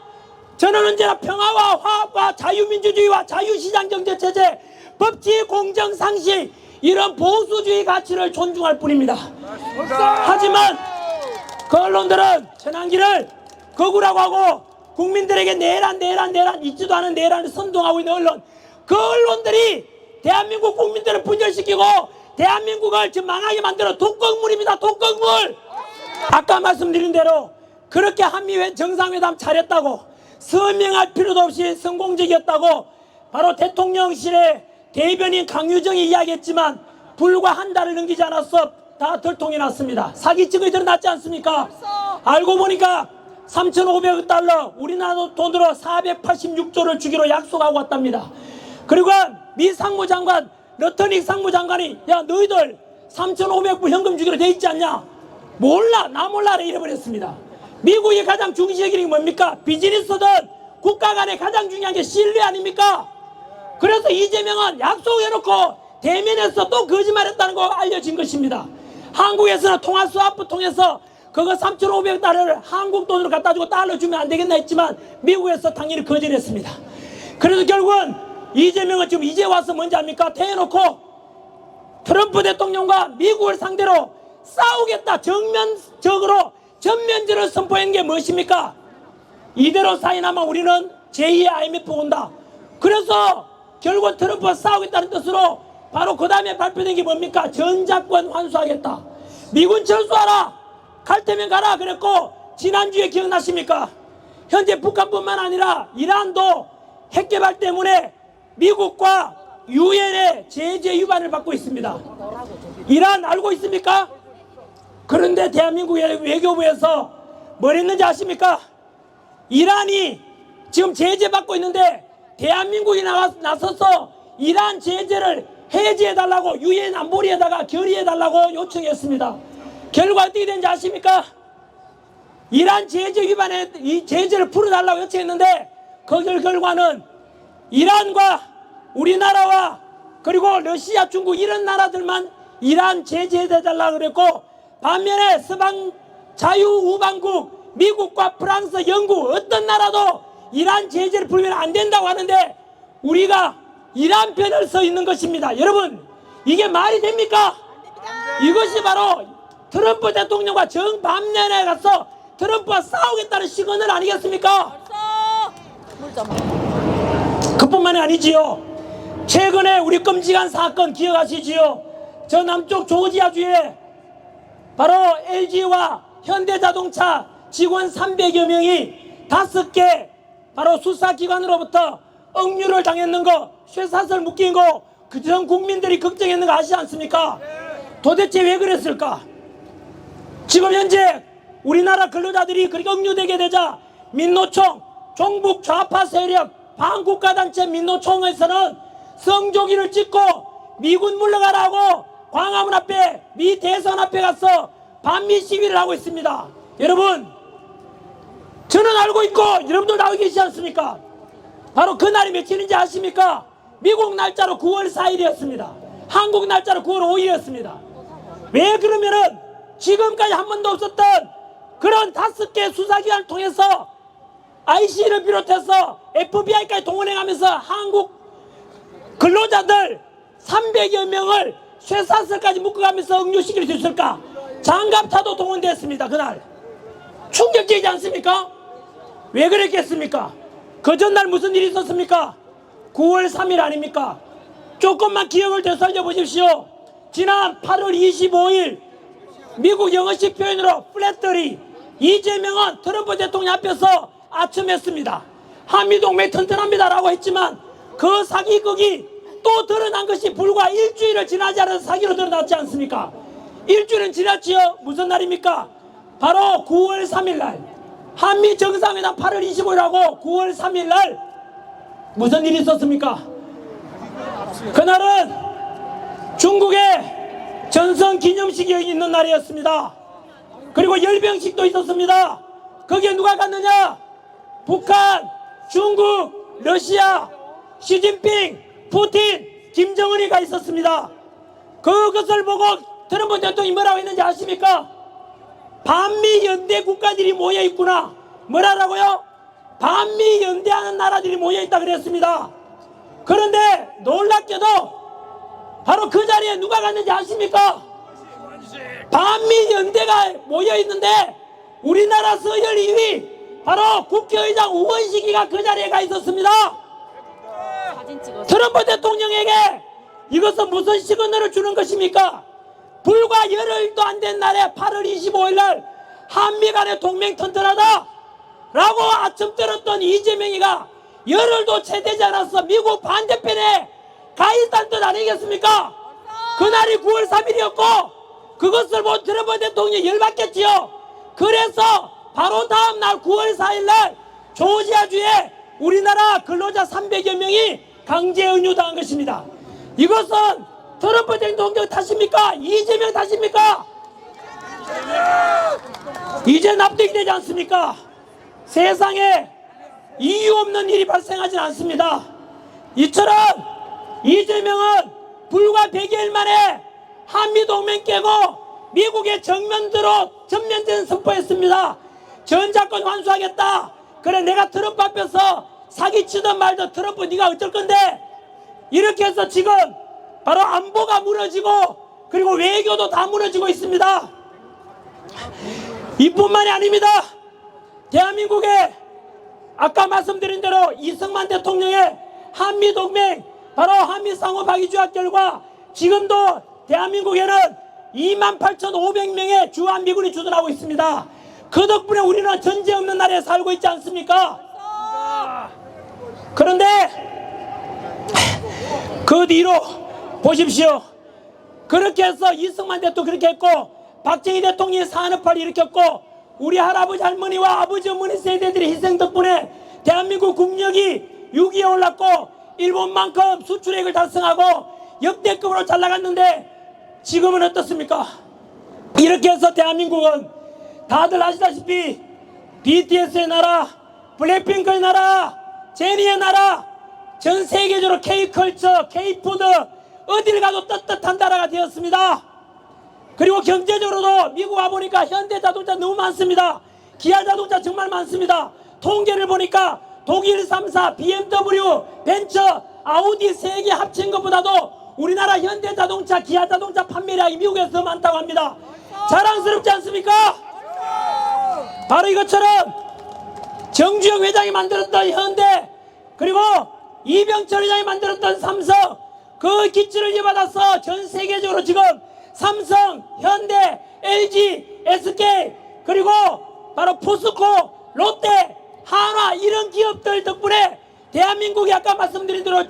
저는 언제나 평화와 화합과 자유민주주의와 자유시장 경제체제, 법치 공정 상식, 이런 보수주의 가치를 존중할 뿐입니다. 하지만 그 언론들은 전환기를 거구라고 하고 국민들에게 내란 있지도 않은 내란을 선동하고 있는 언론, 그 언론들이 대한민국 국민들을 분열시키고 대한민국을 지금 망하게 만들어 독극물입니다. 독극물. 아까 말씀드린 대로 그렇게 한미 정상회담 잘했다고, 서명할 필요도 없이 성공적이었다고 바로 대통령실의 대변인 강유정이 이야기했지만 불과 한 달을 넘기지 않았어 다 들통이 났습니다. 사기증이 드러났지 않습니까? 알고 보니까 3,500억 달러, 우리나라 돈으로 486조를 주기로 약속하고 왔답니다. 그리고 미 상무장관 러터닉 상무장관이 야 너희들 3,500불 현금 주기로 돼 있지 않냐? 몰라, 나 몰라라 이래버렸습니다. 미국이 가장 중시하는 게 뭡니까? 비즈니스든 국가 간에 가장 중요한 게 신뢰 아닙니까? 그래서 이재명은 약속해놓고 대면에서 또 거짓말했다는 거 알려진 것입니다. 한국에서는 통화 스와프 통해서 그거 3,500달러를 한국 돈으로 갖다 주고 달러 주면 안 되겠나 했지만 미국에서 당연히 거절했습니다. 그래서 결국은 이재명은 지금 이제 와서 뭔지 압니까? 대놓고 트럼프 대통령과 미국을 상대로 싸우겠다, 정면적으로 전면전을 선포한 게 무엇입니까? 이대로 사인하면 우리는 제2의 IMF 온다. 그래서 결국 트럼프와 싸우겠다는 뜻으로 바로 그 다음에 발표된 게 뭡니까? 전작권 환수하겠다. 미군 철수하라. 갈 테면 가라 그랬고, 지난주에 기억나십니까? 현재 북한뿐만 아니라 이란도 핵개발 때문에 미국과 유엔의 제재 위반을 받고 있습니다. 이란 알고 있습니까? 그런데 대한민국의 외교부에서 뭘 했는지 아십니까? 이란이 지금 제재 받고 있는데 대한민국이 나서서 이란 제재를 해제해달라고 유엔 안보리에다가 결의해달라고 요청했습니다. 결과 어떻게 된지 아십니까? 이란 제재 위반에 이 제재를 풀어달라고 요청했는데 그 결과는 이란과 우리나라와 그리고 러시아, 중국 이런 나라들만 이란 제재해달라고 그랬고, 반면에 서방 자유우방국 미국과 프랑스, 영국 어떤 나라도 이란 제재를 풀면 안 된다고 하는데 우리가 이란 편을 서 있는 것입니다. 여러분, 이게 말이 됩니까? 이것이 바로 트럼프 대통령과 정반면에 가서 트럼프와 싸우겠다는 시그널 아니겠습니까? 그뿐만이 아니지요. 최근에 우리 끔찍한 사건 기억하시지요? 저 남쪽 조지아주에 바로 LG와 현대자동차 직원 300여 명이 5개 바로 수사기관으로부터 억류를 당했는 거, 쇠사슬 묶인 거, 그 전 국민들이 걱정했는 거 아시지 않습니까? 도대체 왜 그랬을까? 지금 현재 우리나라 근로자들이 그렇게 억류되게 되자 민노총, 종북 좌파 세력, 반국가단체 민노총에서는 성조기를 찍고 미군 물러가라고 광화문 앞에, 미 대선 앞에 가서 반미 시위를 하고 있습니다. 여러분, 저는 알고 있고 여러분들 알고 계시지 않습니까? 바로 그날이 며칠인지 아십니까? 미국 날짜로 9월 4일이었습니다. 한국 날짜로 9월 5일이었습니다. 왜 그러면은 지금까지 한 번도 없었던 그런 5개 수사기관을 통해서 IC를 비롯해서 FBI까지 동원해가면서 한국 근로자들 300여 명을 쇠사슬까지 묶어가면서 억류시킬 수 있을까? 장갑차도 동원됐습니다. 그날 충격적이지 않습니까? 왜 그랬겠습니까? 그 전날 무슨 일이 있었습니까? 9월 3일 아닙니까? 조금만 기억을 되살려 보십시오. 지난 8월 25일 미국 영어식 표현으로 플랫들이 이재명은 트럼프 대통령 앞에서 아첨했습니다. 한미동맹 튼튼합니다 라고 했지만 그 사기극이 또 드러난 것이 불과 일주일을 지나지 않아서 사기로 드러났지 않습니까? 일주일은 지났지요. 무슨 날입니까? 바로 9월 3일 날 한미 정상회담 8월 25일하고 9월 3일 날 무슨 일이 있었습니까? 그날은 중국의 전성기념식이 있는 날이었습니다. 그리고 열병식도 있었습니다. 거기에 누가 갔느냐? 북한, 중국, 러시아, 시진핑, 푸틴, 김정은이 가 있었습니다. 그것을 보고 트럼프 대통령이 뭐라고 했는지 아십니까? 반미 연대 국가들이 모여 있구나. 뭐라고요? 반미 연대하는 나라들이 모여 있다 그랬습니다. 그런데 놀랍게도 바로 그 자리에 누가 갔는지 아십니까? 반미 연대가 모여 있는데 우리나라 서열 2위 바로 국회의장 우원식이가 그 자리에 가 있었습니다. 트럼프 대통령에게 이것은 무슨 시그널을 주는 것입니까? 불과 열흘도 안 된 날에 8월 25일 날 한미 간의 동맹 튼튼하다 라고 아침 들었던 이재명이가 열흘도 채 되지 않았어 미국 반대편에 가 있다는 뜻 아니겠습니까? 그날이 9월 3일이었고 그것을 본 트럼프 대통령이 열받겠지요. 그래서 바로 다음 날 9월 4일 날 조지아주에 우리나라 근로자 300여 명이 강제 은유당한 것입니다. 이것은 트럼프 대통령 탓입니까? 이재명 탓입니까? 이제 납득이 되지 않습니까? 세상에 이유 없는 일이 발생하지 않습니다. 이처럼 이재명은 불과 100일 만에 한미동맹 깨고 미국의 전면전 선포했습니다. 전작권 환수하겠다. 그래 내가 트럼프 앞에서 사기치든 말든 트럼프 네가 어쩔 건데 이렇게 해서 지금 바로 안보가 무너지고 그리고 외교도 다 무너지고 있습니다. 이뿐만이 아닙니다. 대한민국에 아까 말씀드린 대로 이승만 대통령의 한미동맹 바로 한미상호박이조약 결과 지금도 대한민국에는 28,500명의 주한미군이 주둔하고 있습니다. 그 덕분에 우리는 전쟁 없는 나라에 살고 있지 않습니까? 그런데 그 뒤로 보십시오. 그렇게 해서 이승만 대통령 그렇게 했고 박정희 대통령이 산업화를 일으켰고 우리 할아버지 할머니와 아버지 어머니 세대들의 희생 덕분에 대한민국 국력이 6위에 올랐고 일본만큼 수출액을 달성하고 역대급으로 잘 나갔는데 지금은 어떻습니까? 이렇게 해서 대한민국은 다들 아시다시피 BTS의 나라, 블랙핑크의 나라, 제니의 나라, 전 세계적으로 K컬처, K푸드 어딜 가도 떳떳한 나라가 되었습니다. 그리고 경제적으로도 미국 와보니까 현대자동차 너무 많습니다. 기아자동차 정말 많습니다. 통계를 보니까 독일 3사, BMW, 벤처, 아우디 3개 합친 것보다도 우리나라 현대자동차, 기아자동차 판매량이 미국에서 더 많다고 합니다. 자랑스럽지 않습니까? 바로 이것처럼 정주영 회장이 만들었던 현대 그리고 이병철 회장이 만들었던 삼성 그 기치를 이어받아서 전 세계적으로 지금 삼성, 현대, LG, SK 그리고 바로 포스코, 롯데, 한화 이런 기업들 덕분에 대한민국이 아까 말씀드린 대로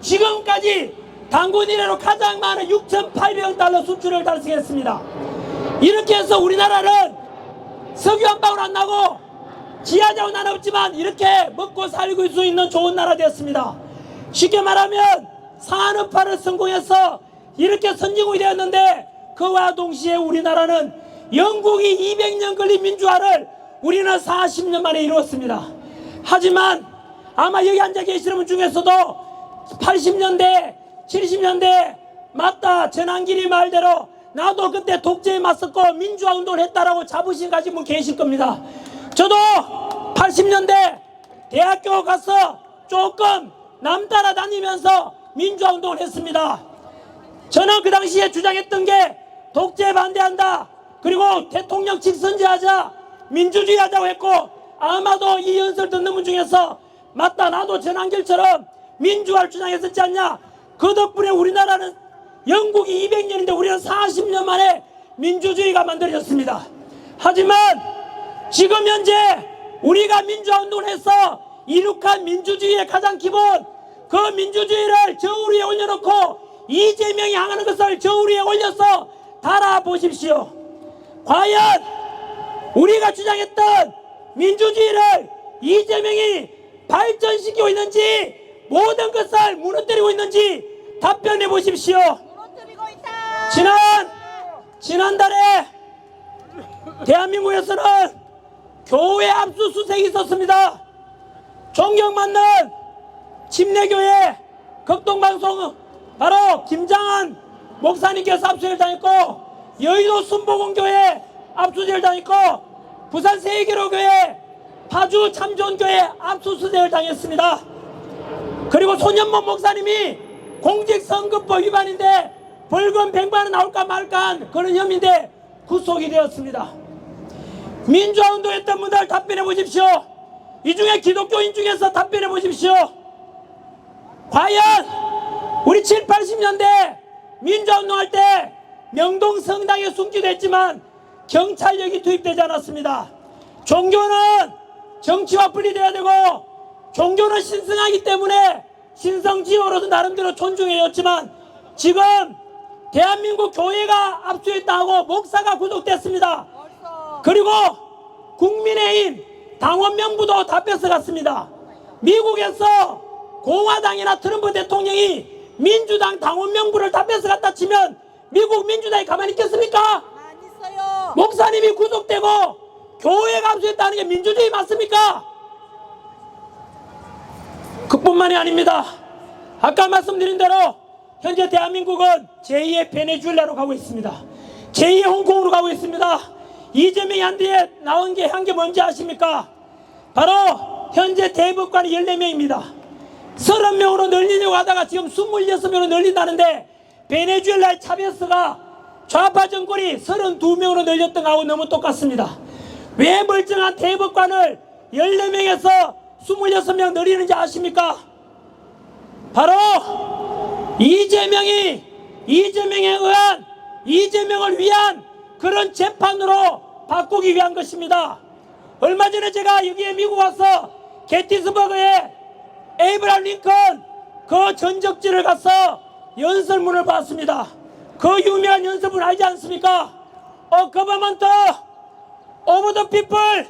지금까지 단군 이래로 가장 많은 6,800억 달러 수출을 달성했습니다. 이렇게 해서 우리나라는 석유 한 방울 안 나고 지하자원 하나 없지만 이렇게 먹고 살고 수 있는 좋은 나라 되었습니다. 쉽게 말하면 산업화를 성공해서 이렇게 선진국이 되었는데 그와 동시에 우리나라는 영국이 200년 걸린 민주화를 우리는 40년 만에 이루었습니다. 하지만 아마 여기 앉아 계시는 분 중에서도 80년대 70년대 맞다 전환길이 말대로 나도 그때 독재에 맞섰고 민주화 운동을 했다라고 자부심 가진 분 계실 겁니다. 저도 80년대 대학교 가서 조금 남 따라다니면서 민주화 운동을 했습니다. 저는 그 당시에 주장했던 게 독재 반대한다. 그리고 대통령 직선제하자. 민주주의 하자고 했고 아마도 이 연설 듣는 분 중에서 맞다 나도 전환길처럼 민주화를 주장했었지 않냐. 그 덕분에 우리나라는 영국이 200년인데 우리는 40년 만에 민주주의가 만들어졌습니다. 하지만 지금 현재 우리가 민주화 운동을 해서 이룩한 민주주의의 가장 기본 그 민주주의를 저 위에 올려놓고 이재명이 향하는 것을 저 위에 올려서 달아보십시오. 과연 우리가 주장했던 민주주의를 이재명이 발전시키고 있는지 모든 것을 무너뜨리고 있는지 답변해 보십시오. 지난달에 대한민국에서는 교회 압수수색이 있었습니다. 존경받는 침례교회 극동방송 바로 김장한 목사님께서 압수를 당했고, 여의도 순복음교회 압수수색을 당했고, 부산 세계로교회 파주 참존교회 압수수색을 당했습니다. 그리고 손현범 목사님이 공직선거법 위반인데 벌금 100만 원 나올까 말까 한 그런 혐의인데 구속이 되었습니다. 민주화운동했던 분들 답변해 보십시오. 이 중에 기독교인 중에서 답변해 보십시오. 과연 우리 7, 80년대 민주화운동할 때 명동 성당에 숨기됐지만 경찰력이 투입되지 않았습니다. 종교는 정치와 분리되어야 되고, 종교는 신성하기 때문에 신성지어로서 나름대로 존중해였지만, 지금 대한민국 교회가 압수했다고 목사가 구속됐습니다. 그리고 국민의힘 당원 명부도 다 뺏어갔습니다. 미국에서 공화당이나 트럼프 대통령이 민주당 당원 명부를 다 뺏어갔다 치면 미국 민주당이 가만히 있겠습니까? 목사님이 구속되고 교회가 압수했다는 게 민주주의 맞습니까? 그뿐만이 아닙니다. 아까 말씀드린 대로 현재 대한민국은 제2의 베네수엘라로 가고 있습니다. 제2의 홍콩으로 가고 있습니다. 이재명이 한 뒤에 나온 게 한 게 뭔지 아십니까? 바로 현재 대법관이 14명입니다. 30명으로 늘리려고 하다가 지금 26명으로 늘린다는데, 베네수엘라의 차베스가 좌파 정권이 32명으로 늘렸던 거하고 너무 똑같습니다. 왜 멀쩡한 대법관을 14명에서 26명 늘리는지 아십니까? 바로 이재명에 의한, 이재명을 위한 그런 재판으로 바꾸기 위한 것입니다. 얼마 전에 제가 여기에 미국 와서 게티스버그에 에이브람 링컨 그 전적지를 가서 연설문을 봤습니다. 그 유명한 연설문 알지 않습니까? Government of the people,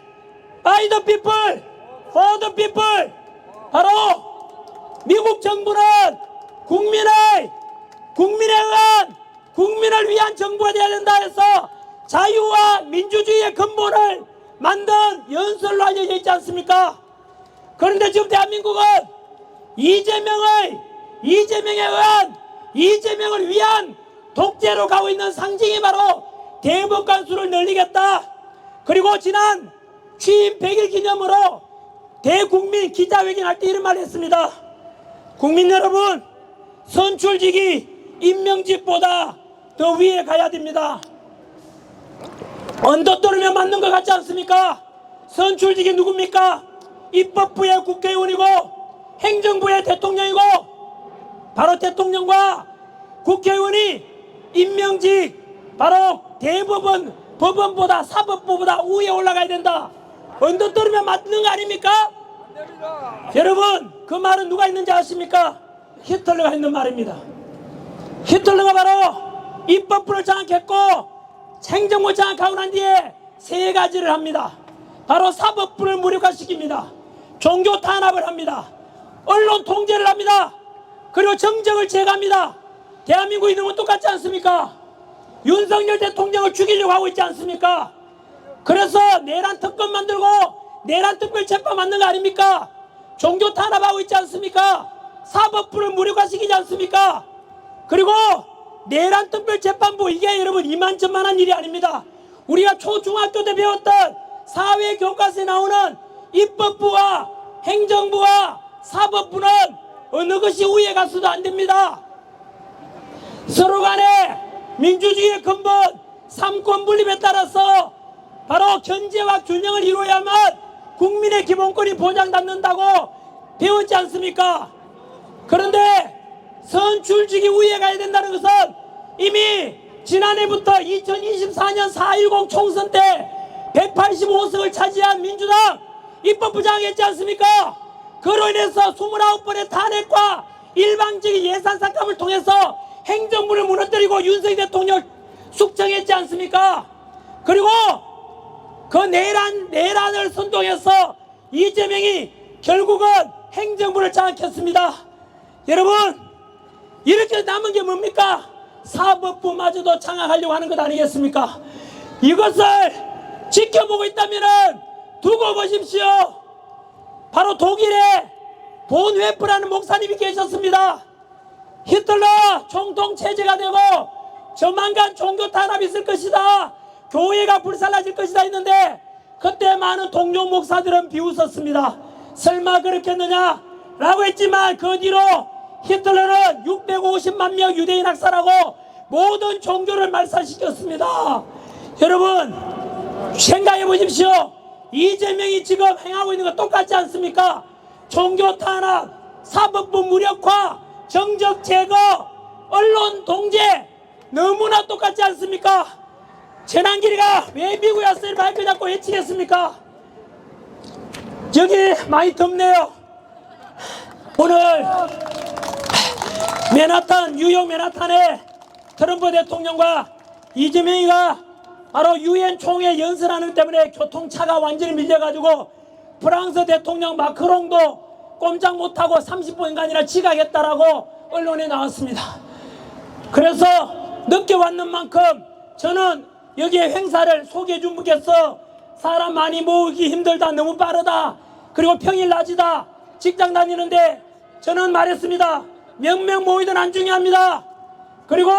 by the people, for the people. 바로 미국 정부는 국민을 위한 정부가 되어야 된다 해서 자유와 민주주의의 근본을 만든 연설로 알려져 있지 않습니까? 그런데 지금 대한민국은 이재명을 위한 독재로 가고 있는 상징이 바로 대법관 수를 늘리겠다. 그리고 지난 취임 100일 기념으로 대국민 기자회견할 때 이런 말을 했습니다. 국민 여러분, 선출직이 임명직보다 더 위에 가야 됩니다. 언더 떨으면 맞는 것 같지 않습니까? 선출직이 누굽니까? 입법부의 국회의원이고 행정부의 대통령이고, 바로 대통령과 국회의원이 임명직, 바로 대법원, 법원보다 사법부보다 위에 올라가야 된다. 언더 떨으면 맞는 거 아닙니까? 여러분, 그 말은 누가 있는지 아십니까? 히틀러가 있는 말입니다. 히틀러가 바로 입법부를 장악했고 행정부 장악하고 난 뒤에 세 가지를 합니다. 바로 사법부를 무력화시킵니다. 종교 탄압을 합니다. 언론 통제를 합니다. 그리고 정적을 제거합니다. 대한민국 이놈은 똑같지 않습니까? 윤석열 대통령을 죽이려고 하고 있지 않습니까? 그래서 내란 특검 만들고 내란 특별재판 만든 거 아닙니까? 종교 탄압하고 있지 않습니까? 사법부를 무력화시키지 않습니까? 그리고 내란 특별재판부, 이게 여러분 이만저만한 일이 아닙니다. 우리가 초중학교 때 배웠던 사회 교과서에 나오는 입법부와 행정부와 사법부는 어느 것이 위에 가서도 안 됩니다. 서로 간에 민주주의의 근본 삼권 분립에 따라서 바로 견제와 균형을 이루어야만 국민의 기본권이 보장받는다고 배웠지 않습니까? 그런데 선출직이 위에 가야 된다는 것은 이미 지난해부터 2024년 4.10 총선 때 185석을 차지한 민주당 입법부 장악했지 않습니까? 그로 인해서 29번의 탄핵과 일방적인 예산 삭감을 통해서 행정부를 무너뜨리고 윤석열 대통령을 숙청했지 않습니까? 그리고 그 내란을 선동해서 이재명이 결국은 행정부를 장악했습니다. 여러분, 이렇게 남은 게 뭡니까? 사법부마저도 장악하려고 하는 것 아니겠습니까? 이것을 지켜보고 있다면 두고 보십시오. 바로 독일에 본웨프라는 목사님이 계셨습니다. 히틀러 총통 체제가 되고 조만간 종교 탄압이 있을 것이다, 교회가 불살라질 것이다 했는데 그때 많은 동료 목사들은 비웃었습니다. 설마 그렇겠느냐 라고 했지만 그 뒤로 히틀러는 650만 명 유대인 학살하고 모든 종교를 말살시켰습니다. 여러분 생각해 보십시오. 이재명이 지금 행하고 있는 거 똑같지 않습니까? 종교 탄압, 사법부 무력화, 정적 제거, 언론 통제, 너무나 똑같지 않습니까? 전한길이가 왜 미국에 와서 마이크 잡고 외치겠습니까? 여기 많이 덥네요. 오늘 맨하탄, 뉴욕 맨하탄에 트럼프 대통령과 이재명이가 바로 유엔 총회 연설하는 때문에 교통차가 완전히 밀려가지고 프랑스 대통령 마크롱도 꼼짝 못하고 30분간이나 지각했다라고 언론에 나왔습니다. 그래서 늦게 왔는 만큼 저는 여기에 행사를 소개해 준 분께서 사람 많이 모으기 힘들다, 너무 빠르다, 그리고 평일 낮이다, 직장 다니는데 저는 말했습니다. 몇 명 모이든 안 중요합니다. 그리고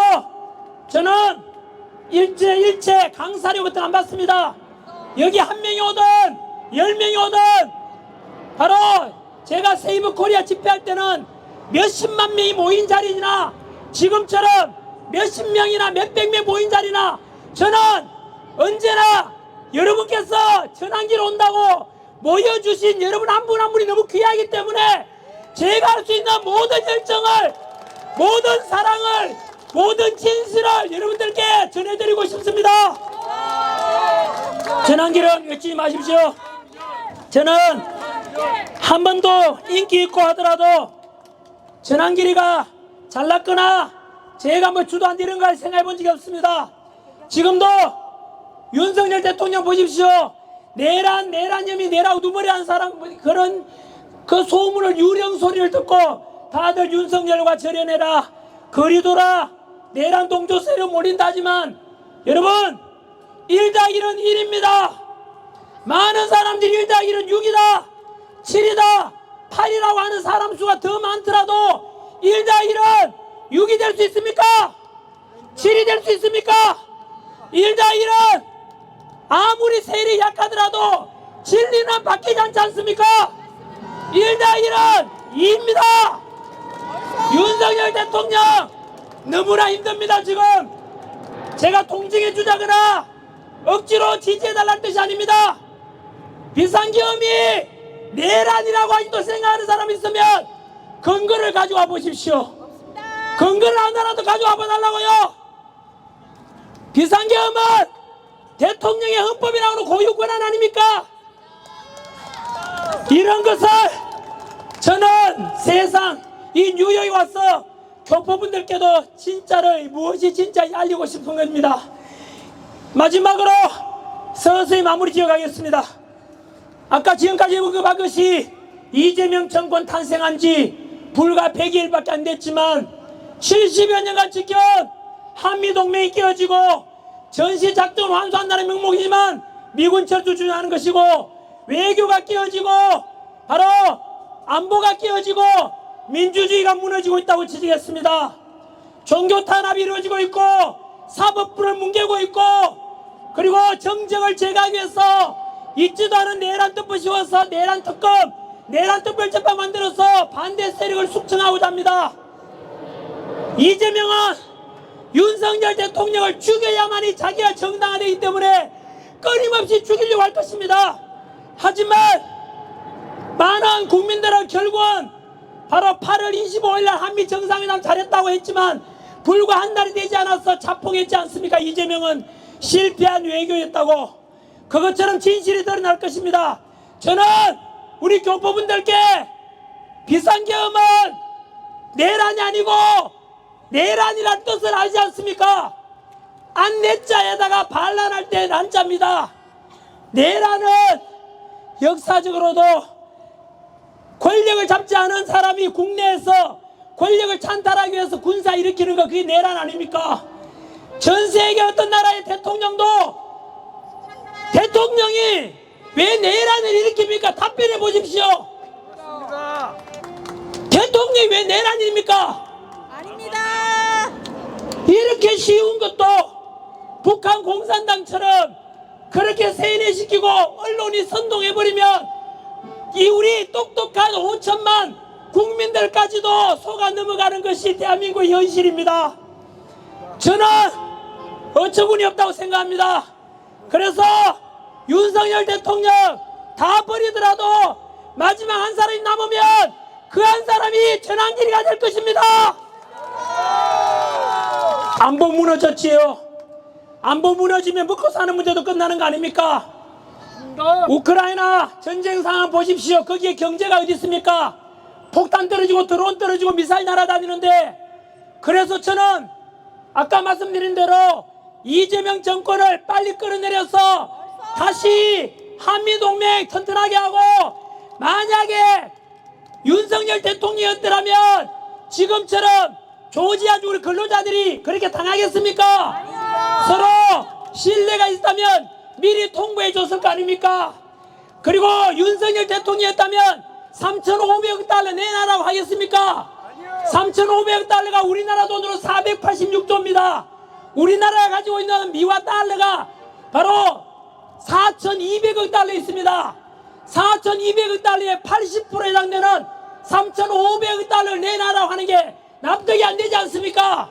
저는 일체 강사료 같은 거 안 받습니다. 여기 한 명이 오든 10명이 오든 바로 제가 세이브 코리아 집회할 때는 몇십만 명이 모인 자리나 지금처럼 몇십 명이나 몇백 명 모인 자리나 저는 언제나 여러분께서 전환길 온다고 모여주신 여러분 한 분 한 분이 너무 귀하기 때문에 제가 할 수 있는 모든 열정을, 모든 사랑을, 모든 진실을 여러분들께 전해드리고 싶습니다. 전환길은 외치지 마십시오. 저는 한 번도 인기 있고 하더라도 전환길이가 잘났거나 제가 뭐 주도 안 되는 걸 생각해 본 적이 없습니다. 지금도 윤석열 대통령 보십시오. 내란념이 내라고 누머리 한 사람, 그런 그 소문을, 유령 소리를 듣고 다들 윤석열과 절연해라, 거리둬라, 내란 동조 세력 몰린다 하지만 여러분 1+1은 1입니다. 많은 사람들이 1+1은 6이다, 7이다, 8이라고 하는 사람 수가 더 많더라도 1+1은 6이 될 수 있습니까? 7이 될 수 있습니까? 1+1은 아무리 세력이 약하더라도 진리는 바뀌지 않지 않습니까? 1+1은 2입니다. 윤석열 대통령 너무나 힘듭니다. 지금 제가 통증해 주자거나 억지로 지지해달라는 뜻이 아닙니다. 비상계엄이 내란이라고 아직도 생각하는 사람이 있으면 근거를 가져와 보십시오. 근거를 하나라도 가져와 봐달라고요. 비상계엄은 대통령의 헌법이라고 하는 고유 권한 아닙니까? 이런 것을 저는 세상 이 뉴욕에 와서 교포분들께도 진짜를, 무엇이 진짜 알리고 싶은 겁니다. 마지막으로 서서히 마무리 지어가겠습니다. 아까 지금까지 언급한 것이 이재명 정권 탄생한 지 불과 100일밖에 안 됐지만 70여 년간 지켜온 한미동맹이 깨어지고 전시작전 완수한다는 명목이지만 미군 철수 주장하는 것이고, 외교가 깨어지고 바로 안보가 깨어지고 민주주의가 무너지고 있다고 지적했습니다. 종교 탄압이 이루어지고 있고 사법부를 뭉개고 있고, 그리고 정적을 제거하기 위해서 있지도 않은 내란 특보 씌워서 내란 특검, 내란 특별재판 만들어서 반대 세력을 숙청하고자 합니다. 이재명은 윤석열 대통령을 죽여야만이 자기가 정당화되기 때문에 끊임없이 죽이려고 할 것입니다. 하지만 많은 국민들은 결국은 바로 8월 25일 날 한미 정상회담 잘했다고 했지만 불과 한 달이 되지 않아서 자폭했지 않습니까? 이재명은 실패한 외교였다고. 그것처럼 진실이 드러날 것입니다. 저는 우리 교포분들께 비상계엄은 내란이 아니고 내란이란 뜻을 알지 않습니까? 안내자에다가 반란할 때 난자입니다. 내란은 역사적으로도 권력을 잡지 않은 사람이 국내에서 권력을 찬탈하기 위해서 군사 일으키는 거, 그게 내란 아닙니까? 전 세계 어떤 나라의 대통령도 대통령이 왜 내란을 일으킵니까? 답변해 보십시오. 왜 내란입니까? 아닙니다. 이렇게 쉬운 것도 북한 공산당처럼 그렇게 세뇌시키고 언론이 선동해버리면 이 우리 똑똑한 5천만 국민들까지도 속아 넘어가는 것이 대한민국의 현실입니다. 저는 어처구니 없다고 생각합니다. 그래서 윤석열 대통령 다 버리더라도 마지막 한 사람이 남으면 그 한 사람이 전환길이가 될 것입니다. 안보 무너졌지요. 안보 무너지면 먹고 사는 문제도 끝나는 거 아닙니까? 우크라이나 전쟁 상황 보십시오. 거기에 경제가 어디 있습니까? 폭탄 떨어지고 드론 떨어지고 미사일 날아다니는데, 그래서 저는 아까 말씀드린 대로 이재명 정권을 빨리 끌어내려서 다시 한미동맹 튼튼하게 하고, 만약에 윤석열 대통령이었더라면 지금처럼 조지아주 우리 근로자들이 그렇게 당하겠습니까? 서로 신뢰가 있다면 미리 통보해 줬을 거 아닙니까? 그리고 윤석열 대통령이었다면 3,500억 달러 내놔라고 하겠습니까? 3,500억 달러가 우리나라 돈으로 486조입니다. 우리나라가 가지고 있는 미화 달러가 바로 4,200억 달러 있습니다. 4,200억 달러의 80%에 해당되는 3,500억 달러를 내놔라고 하는 게 납득이 안 되지 않습니까?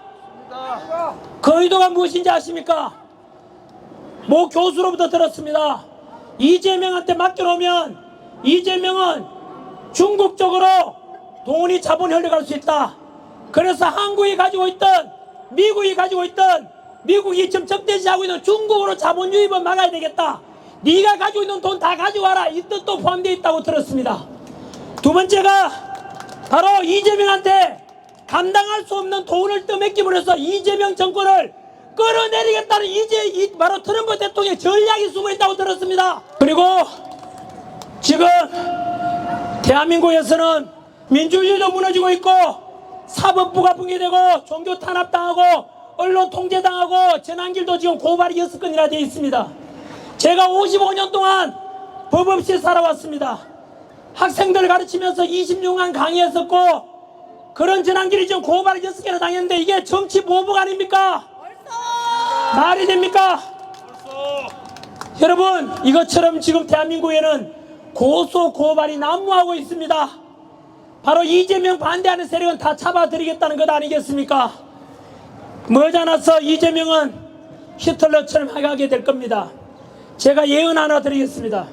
그 의도가 무엇인지 아십니까? 모 교수로부터 들었습니다. 이재명한테 맡겨놓으면 이재명은 중국 쪽으로 돈이 자본이 흘러갈 수 있다. 그래서 한국이 가지고 있던, 미국이 가지고 있던, 미국이 지금 적대시하고 있는 중국으로 자본 유입을 막아야 되겠다. 네가 가지고 있는 돈 다 가져와라, 이 뜻도 포함되어 있다고 들었습니다. 두 번째가 바로 이재명한테 감당할 수 없는 돈을 떠맡김으로 해서 이재명 정권을 끌어내리겠다는 바로 트럼프 대통령의 전략이 숨어있다고 들었습니다. 그리고 지금 대한민국에서는 민주주의도 무너지고 있고 사법부가 붕괴되고 종교 탄압당하고 언론 통제당하고 전환길도 지금 고발이 6건이나 되어 있습니다. 제가 55년 동안 법 없이 살아왔습니다. 학생들 가르치면서 26년 강의했었고, 그런 전환길이 지금 고발이 6개나 당했는데 이게 정치 보복 아닙니까? 말이 됩니까? 여러분, 이것처럼 지금 대한민국에는 고소 고발이 난무하고 있습니다. 바로 이재명 반대하는 세력은 다 잡아들이겠다는 것 아니겠습니까? 머지않아서 이재명은 히틀러처럼 하게 될 겁니다. 제가 예언 하나 드리겠습니다.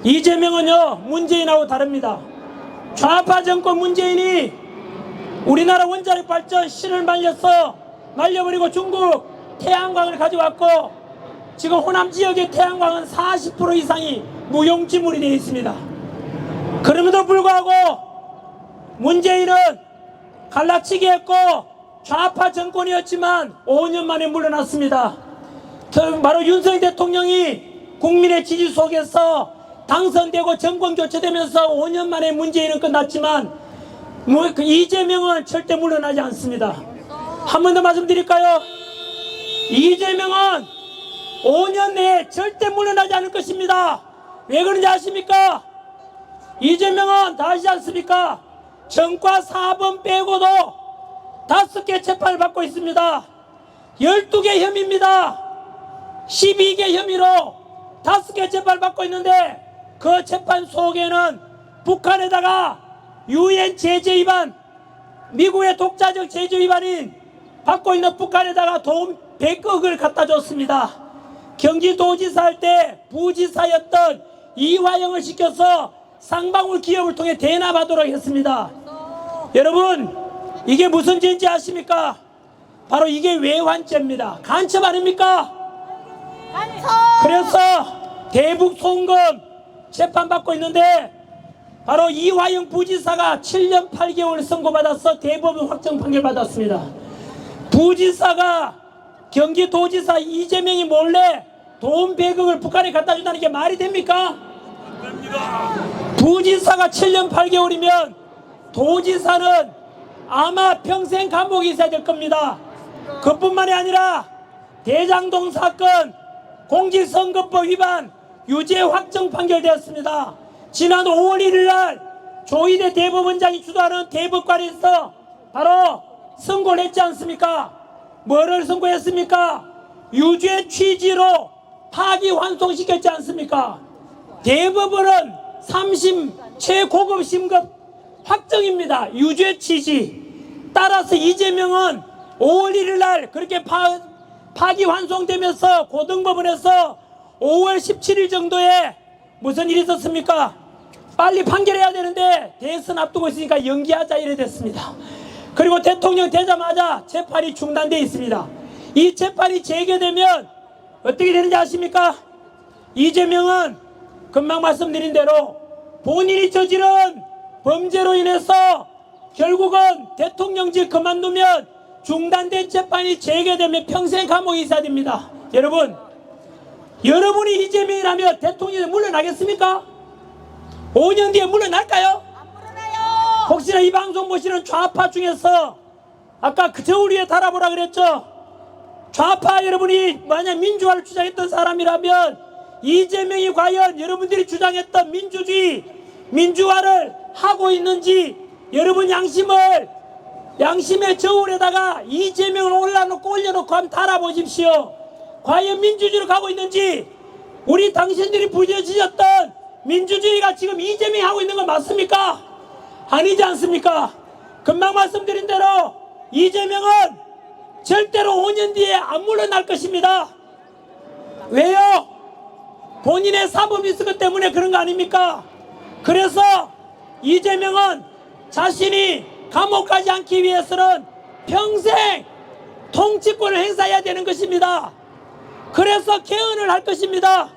이재명은요, 문재인하고 다릅니다. 좌파 정권 문재인이 우리나라 원자력 발전 신을 말려버리고 중국 태양광을 가져왔고, 지금 호남 지역의 태양광은 40% 이상이 무용지물이 되어 있습니다. 그럼에도 불구하고 문재인은 갈라치기 했고 좌파 정권이었지만 5년 만에 물러났습니다. 바로 윤석열 대통령이 국민의 지지 속에서 당선되고 정권 교체되면서 5년 만에 문재인은 끝났지만 이재명은 절대 물러나지 않습니다. 한 번 더 말씀드릴까요? 이재명은 5년 내에 절대 물러나지 않을 것입니다. 왜 그런지 아십니까? 이재명은 다 아시지 않습니까? 정과 4번 빼고도 5개 재판을 받고 있습니다. 12개 혐의입니다. 12개 혐의로 5개 재판을 받고 있는데, 그 재판 속에는 북한에다가 유엔 제재 위반, 미국의 독자적 제재 위반인 받고 있는 북한에다가 돈 100억을 갖다 줬습니다. 경기도지사 할 때 부지사였던 이화영을 시켜서 쌍방울 기업을 통해 대납하도록 했습니다. 여러분, 이게 무슨 죄인지 아십니까? 바로 이게 외환죄입니다. 간첩 아닙니까? 간첩! 그래서 대북 송금 재판받고 있는데, 바로 이화영 부지사가 7년 8개월 선고받아서 대법원 확정 판결 받았습니다. 부지사가 경기도지사 이재명이 몰래 돈 100억을 북한에 갖다 준다는 게 말이 됩니까? 안 됩니다. 부지사가 7년 8개월이면 도지사는 아마 평생 감옥에 있어야 될 겁니다. 그뿐만이 아니라 대장동 사건 공직선거법 위반 유죄 확정 판결되었습니다. 지난 5월 1일 날 조희대 대법원장이 주도하는 대법관에서 바로 선고를 했지 않습니까? 뭐를 선고했습니까? 유죄 취지로 파기환송시켰지 않습니까? 대법원은 3심 최고급 심급 확정입니다. 유죄 취지. 따라서 이재명은 5월 1일 날 그렇게 파기환송되면서 고등법원에서 5월 17일 정도에 무슨 일이 있었습니까? 빨리 판결해야 되는데 대선 앞두고 있으니까 연기하자 이래 됐습니다. 그리고 대통령 되자마자 재판이 중단되어 있습니다. 이 재판이 재개되면 어떻게 되는지 아십니까? 이재명은 금방 말씀드린 대로 본인이 저지른 범죄로 인해서 결국은 대통령직 그만두면 중단된 재판이 재개되면 평생 감옥에 있어야 됩니다. 여러분이 이재명이라면 대통령이 물러나겠습니까? 5년 뒤에 물러날까요? 안 물어나요. 혹시나 이 방송 보시는 좌파 중에서 아까 그 저울 위에 달아보라 그랬죠? 좌파 여러분이 만약 민주화를 주장했던 사람이라면 이재명이 과연 여러분들이 주장했던 민주주의, 민주화를 하고 있는지 여러분 양심의 저울에다가 이재명을 올려놓고 한번 달아보십시오. 과연 민주주의로 가고 있는지, 우리 당신들이 부르짖었던 민주주의가 지금 이재명이 하고 있는 건 맞습니까? 아니지 않습니까? 금방 말씀드린 대로 이재명은 절대로 5년 뒤에 안 물러날 것입니다. 왜요? 본인의 사법 리스크 때문에 그런 거 아닙니까? 그래서 이재명은 자신이 감옥 가지 않기 위해서는 평생 통치권을 행사해야 되는 것입니다. 그래서 개헌을 할 것입니다.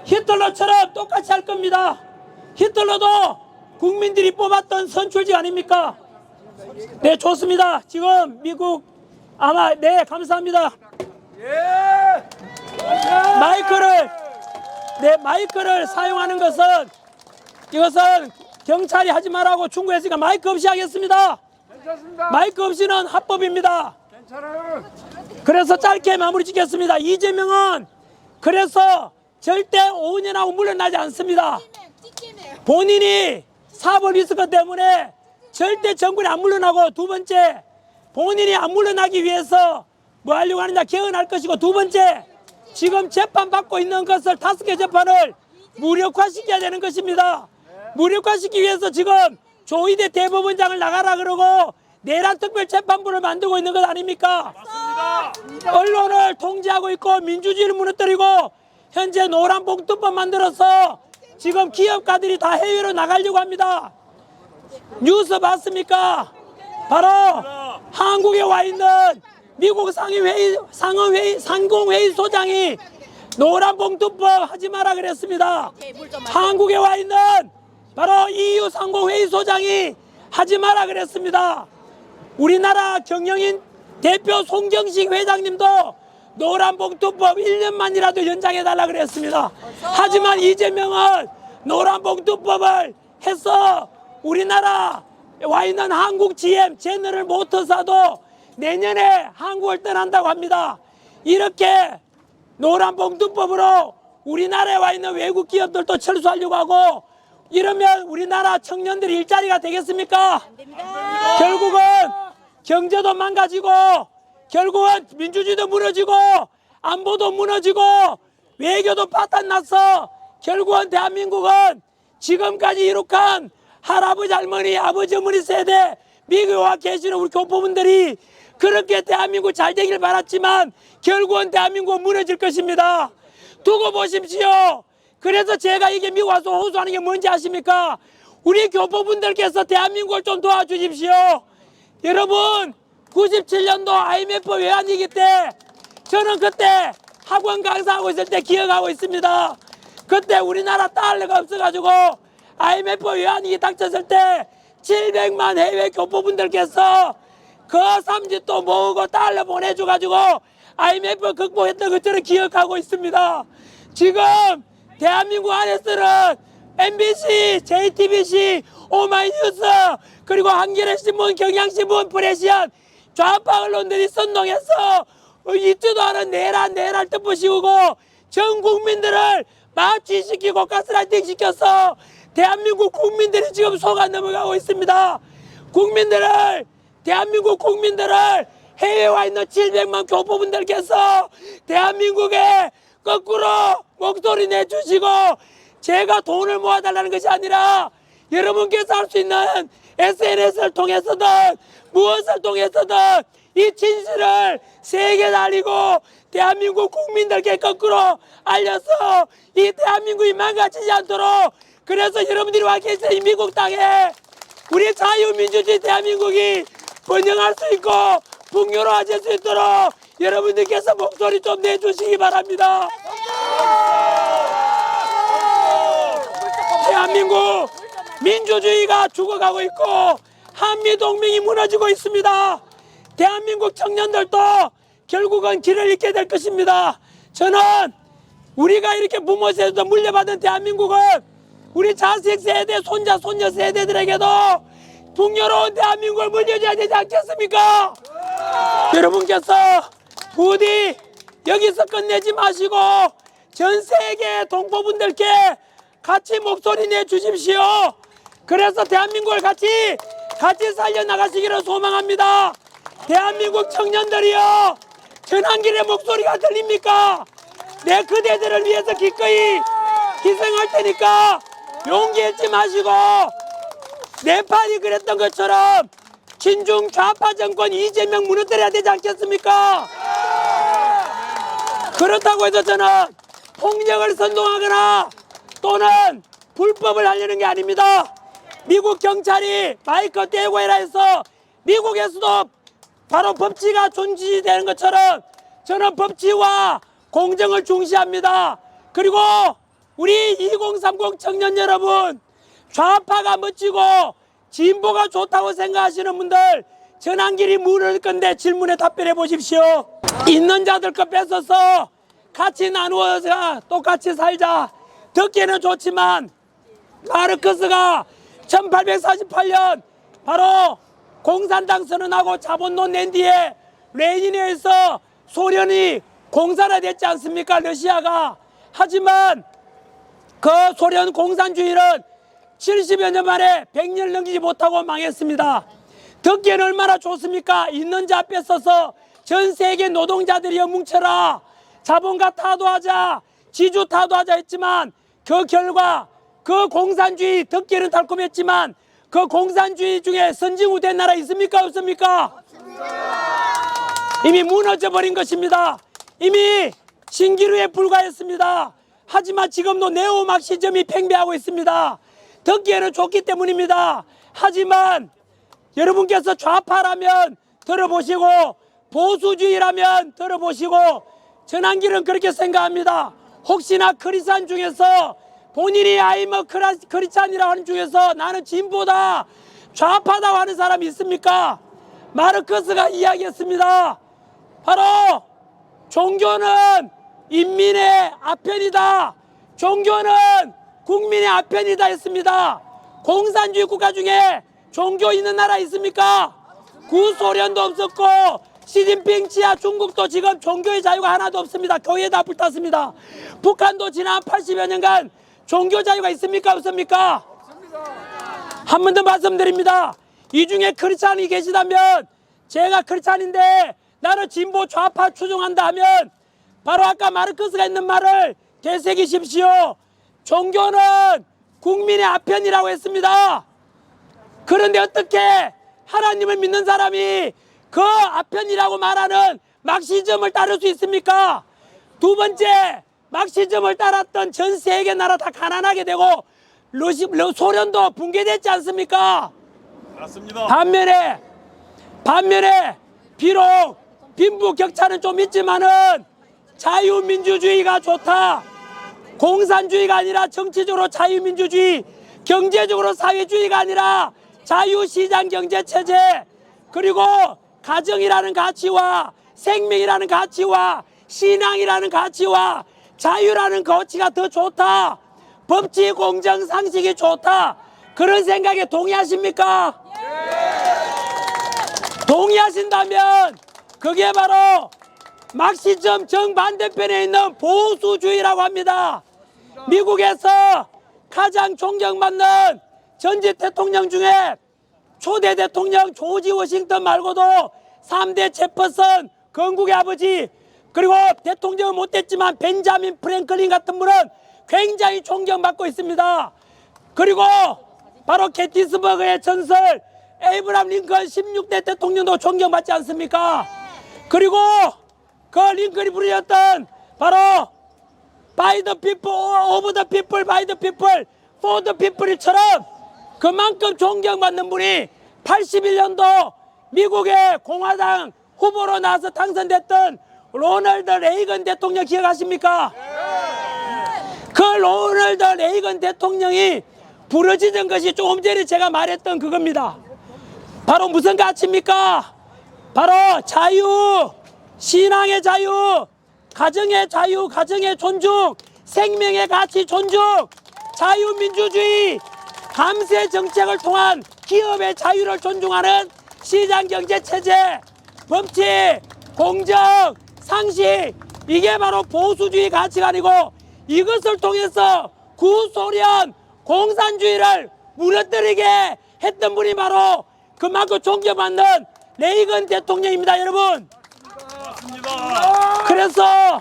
히틀러처럼 똑같이 할 겁니다. 히틀러도 국민들이 뽑았던 선출직 아닙니까? 네, 좋습니다. 지금 미국 네, 감사합니다. 마이크를 사용하는 것은 이것은 경찰이 하지 말라고 충고했으니까 마이크 없이 하겠습니다. 괜찮습니다. 마이크 없이는 합법입니다. 괜찮아요. 그래서 짧게 마무리 짓겠습니다. 이재명은 그래서 절대 5년 하고 물러나지 않습니다. 본인이 사법 리스크 때문에 절대 정권이 안 물러나고, 두 번째 본인이 안 물러나기 위해서 뭐 하려고 하느냐, 개헌할 것이고, 두 번째 지금 재판받고 있는 것을 5개 재판을 무력화시켜야 되는 것입니다. 무력화시키기 위해서 지금 조희대 대법원장을 나가라 그러고 내란 특별재판부를 만들고 있는 것 아닙니까? 맞습니다. 언론을 통제하고 있고 민주주의를 무너뜨리고 현재 노란봉투법 만들어서 지금 기업가들이 다 해외로 나가려고 합니다. 뉴스 봤습니까? 바로 한국에 와 있는 미국 상공회의 소장이 노란봉투법 하지 마라 그랬습니다. 한국에 와 있는 바로 EU 상공회의 소장이 하지 마라 그랬습니다. 우리나라 경영인 대표 송정식 회장님도 노란봉투법 1년만이라도 연장해달라 그랬습니다. 하지만 이재명은 노란봉투법을 해서 우리나라 와 있는 한국 GM 제너럴 모터사도 내년에 한국을 떠난다고 합니다. 이렇게 노란봉투법으로 우리나라에 와 있는 외국 기업들도 철수하려고 하고, 이러면 우리나라 청년들이 일자리가 되겠습니까? 결국은 경제도 망가지고, 결국은 민주주의도 무너지고, 안보도 무너지고, 외교도 파탄났어. 결국은 대한민국은 지금까지 이룩한 할아버지 할머니 아버지 어머니 세대 미국에 와 계시는 우리 교포분들이 그렇게 대한민국 잘 되길 바랐지만 결국은 대한민국은 무너질 것입니다. 두고 보십시오. 그래서 제가 이게 미국 와서 호소하는 게 뭔지 아십니까? 우리 교포분들께서 대한민국을 좀 도와주십시오. 여러분, 97년도 IMF 외환위기 때 저는 그때 학원 강사하고 있을 때 기억하고 있습니다. 그때 우리나라 달러가 없어가지고 IMF 외환위기 닥쳤을 때 700만 해외 교포분들께서 그 삼짓도 모으고 달러 보내줘가지고 IMF 극복했던 것처럼 기억하고 있습니다. 지금 대한민국 안에서는 MBC, JTBC, 오마이뉴스, 그리고 한겨레신문, 경향신문, 프레시안 좌파 언론들이 선동해서 있지도 않은 내란 뜻부 씌우고 전 국민들을 마취시키고 가스라이팅 시켜서 대한민국 국민들이 지금 속아 넘어가고 있습니다. 대한민국 국민들을 해외에 와 있는 700만 교포분들께서 대한민국에 거꾸로 목소리 내주시고 제가 돈을 모아달라는 것이 아니라 여러분께서 할 수 있는 SNS를 통해서든 무엇을 통해서든 이 진실을 세계에 알리고 대한민국 국민들께 거꾸로 알려서 이 대한민국이 망가지지 않도록 그래서 여러분들이 와 계신 이 미국 땅에 우리 자유민주주의 대한민국이 번영할 수 있고 풍요로워질 수 있도록 여러분들께서 목소리 좀 내주시기 바랍니다. 대한민국 민주주의가 죽어가고 있고 한미동맹이 무너지고 있습니다. 대한민국 청년들도 결국은 길을 잃게 될 것입니다. 저는 우리가 이렇게 부모 세대도 물려받은 대한민국은 우리 자식 세대, 손자, 손녀 세대들에게도 풍요로운 대한민국을 물려줘야 되지 않겠습니까? 여러분께서 부디 여기서 끝내지 마시고 전 세계 동포분들께 같이 목소리 내주십시오. 그래서 대한민국을 같이 살려나가시기를 소망합니다. 대한민국 청년들이여, 전환길의 목소리가 들립니까? 내 그대들을 위해서 기꺼이 희생할 테니까 용기 잃지 마시고 네팔이 그랬던 것처럼 친중 좌파 정권 이재명 무너뜨려야 되지 않겠습니까? 그렇다고 해서 저는 폭력을 선동하거나 또는 불법을 하려는 게 아닙니다. 미국 경찰이 마이클 데고에라에서 미국에서도 바로 법치가 존중되는 것처럼 저는 법치와 공정을 중시합니다. 그리고 우리 2030 청년 여러분, 좌파가 멋지고 진보가 좋다고 생각하시는 분들 전환길이 무너질 건데 질문에 답변해 보십시오. 있는 자들 것 뺏어서 같이 나누어서 똑같이 살자. 듣기는 좋지만 마르크스가 1848년 바로 공산당 선언하고 자본론 낸 뒤에 레닌에 의해서 소련이 공산화됐지 않습니까? 러시아가. 하지만 그 소련 공산주의는 70여 년 만에 100년 넘기지 못하고 망했습니다. 듣기에는 얼마나 좋습니까? 있는 자 뺏어서 전 세계 노동자들이 뭉쳐라. 자본가 타도하자, 지주 타도하자 했지만 그 결과 그 공산주의 듣기에는 달콤했지만 그 공산주의 중에 선진국된 나라 있습니까? 없습니까? 이미 무너져 버린 것입니다. 이미 신기루에 불과했습니다. 하지만 지금도 네오마르크시즘이 팽배하고 있습니다. 듣기에는 좋기 때문입니다. 하지만 여러분께서 좌파라면 들어보시고 보수주의라면 들어보시고 전환길은 그렇게 생각합니다. 혹시나 크리스찬 중에서 본인이 아이머 크리스찬이라고 하는 중에서 나는 진보다 좌파다고 하는 사람이 있습니까? 마르크스가 이야기했습니다. 바로 종교는 인민의 아편이다. 종교는 국민의 아편이다 했습니다. 공산주의 국가 중에 종교 있는 나라 있습니까? 구소련도 없었고 시진핑 치하 중국도 지금 종교의 자유가 하나도 없습니다. 교회에 다 불탔습니다. 북한도 지난 80여 년간 종교 자유가 있습니까? 없습니까? 한 번 더 말씀드립니다. 이 중에 크리스찬이 계시다면 제가 크리스찬인데 나는 진보 좌파 추종한다 하면 바로 아까 마르크스가 있는 말을 되새기십시오. 종교는 국민의 아편이라고 했습니다. 그런데 어떻게 하나님을 믿는 사람이 그 아편이라고 말하는 막시즘을 따를 수 있습니까? 두 번째, 막시즘을 따랐던 전 세계 나라 다 가난하게 되고 소련도 붕괴됐지 않습니까? 맞습니다. 반면에 비록 빈부격차는 좀 있지만은 자유민주주의가 좋다. 공산주의가 아니라 정치적으로 자유민주주의, 경제적으로 사회주의가 아니라 자유시장 경제체제, 그리고 가정이라는 가치와 생명이라는 가치와 신앙이라는 가치와 자유라는 가치가 더 좋다. 법치 공정 상식이 좋다. 그런 생각에 동의하십니까? 동의하신다면 그게 바로 막시즘 정반대편에 있는 보수주의라고 합니다. 미국에서 가장 존경받는 전직 대통령 중에 초대 대통령 조지 워싱턴 말고도 3대 제퍼슨 건국의 아버지, 그리고 대통령은 못됐지만 벤자민 프랭클린 같은 분은 굉장히 존경받고 있습니다. 그리고 바로 게티스버그의 전설 에이브람 링컨 16대 대통령도 존경받지 않습니까? 그리고 그 링컨이 부르셨던 바로 by the people, of the people, by the people, for the people처럼 그만큼 존경받는 분이 81년도 미국의 공화당 후보로 나와서 당선됐던 로널드 레이건 대통령 기억하십니까? 그 로널드 레이건 대통령이 부르짖은 것이 조금 전에 제가 말했던 그겁니다. 바로 무슨 가치입니까? 바로 자유, 신앙의 자유, 가정의 자유, 가정의 존중, 생명의 가치 존중, 자유민주주의, 감세 정책을 통한 기업의 자유를 존중하는 시장경제체제, 법치, 공정, 상식, 이게 바로 보수주의 가치관이고, 이것을 통해서 구소련 공산주의를 무너뜨리게 했던 분이 바로 그만큼 존경받는 레이건 대통령입니다, 여러분. 그래서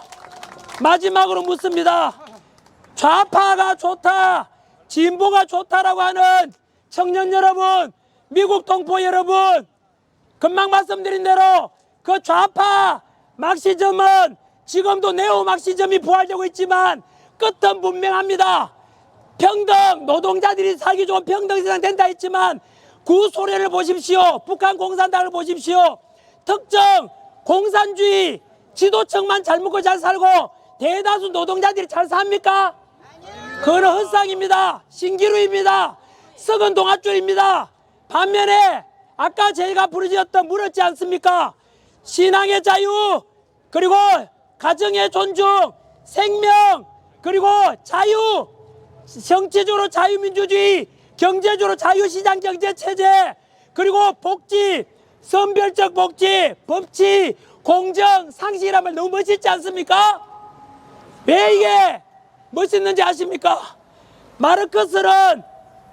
마지막으로 묻습니다. 좌파가 좋다, 진보가 좋다라고 하는 청년 여러분, 미국 동포 여러분, 금방 말씀드린 대로 그 좌파 막시즘은 지금도 네오 막시즘이 부활되고 있지만 끝은 분명합니다. 평등, 노동자들이 살기 좋은 평등 세상 된다 했지만 구소련을 보십시오. 북한 공산당을 보십시오. 특정 공산주의 지도층만 잘 먹고 잘 살고 대다수 노동자들이 잘 삽니까? 그건 헛상입니다. 신기루입니다. 썩은 동아줄입니다. 반면에 아까 제가 부르짖었던 물었지 않습니까? 신앙의 자유, 그리고 가정의 존중, 생명, 그리고 자유, 정치적으로 자유민주주의, 경제적으로 자유시장 경제체제, 그리고 복지, 선별적 복지, 법치, 공정, 상식이란 말 너무 멋있지 않습니까? 왜 이게 멋있는지 아십니까? 마르크스는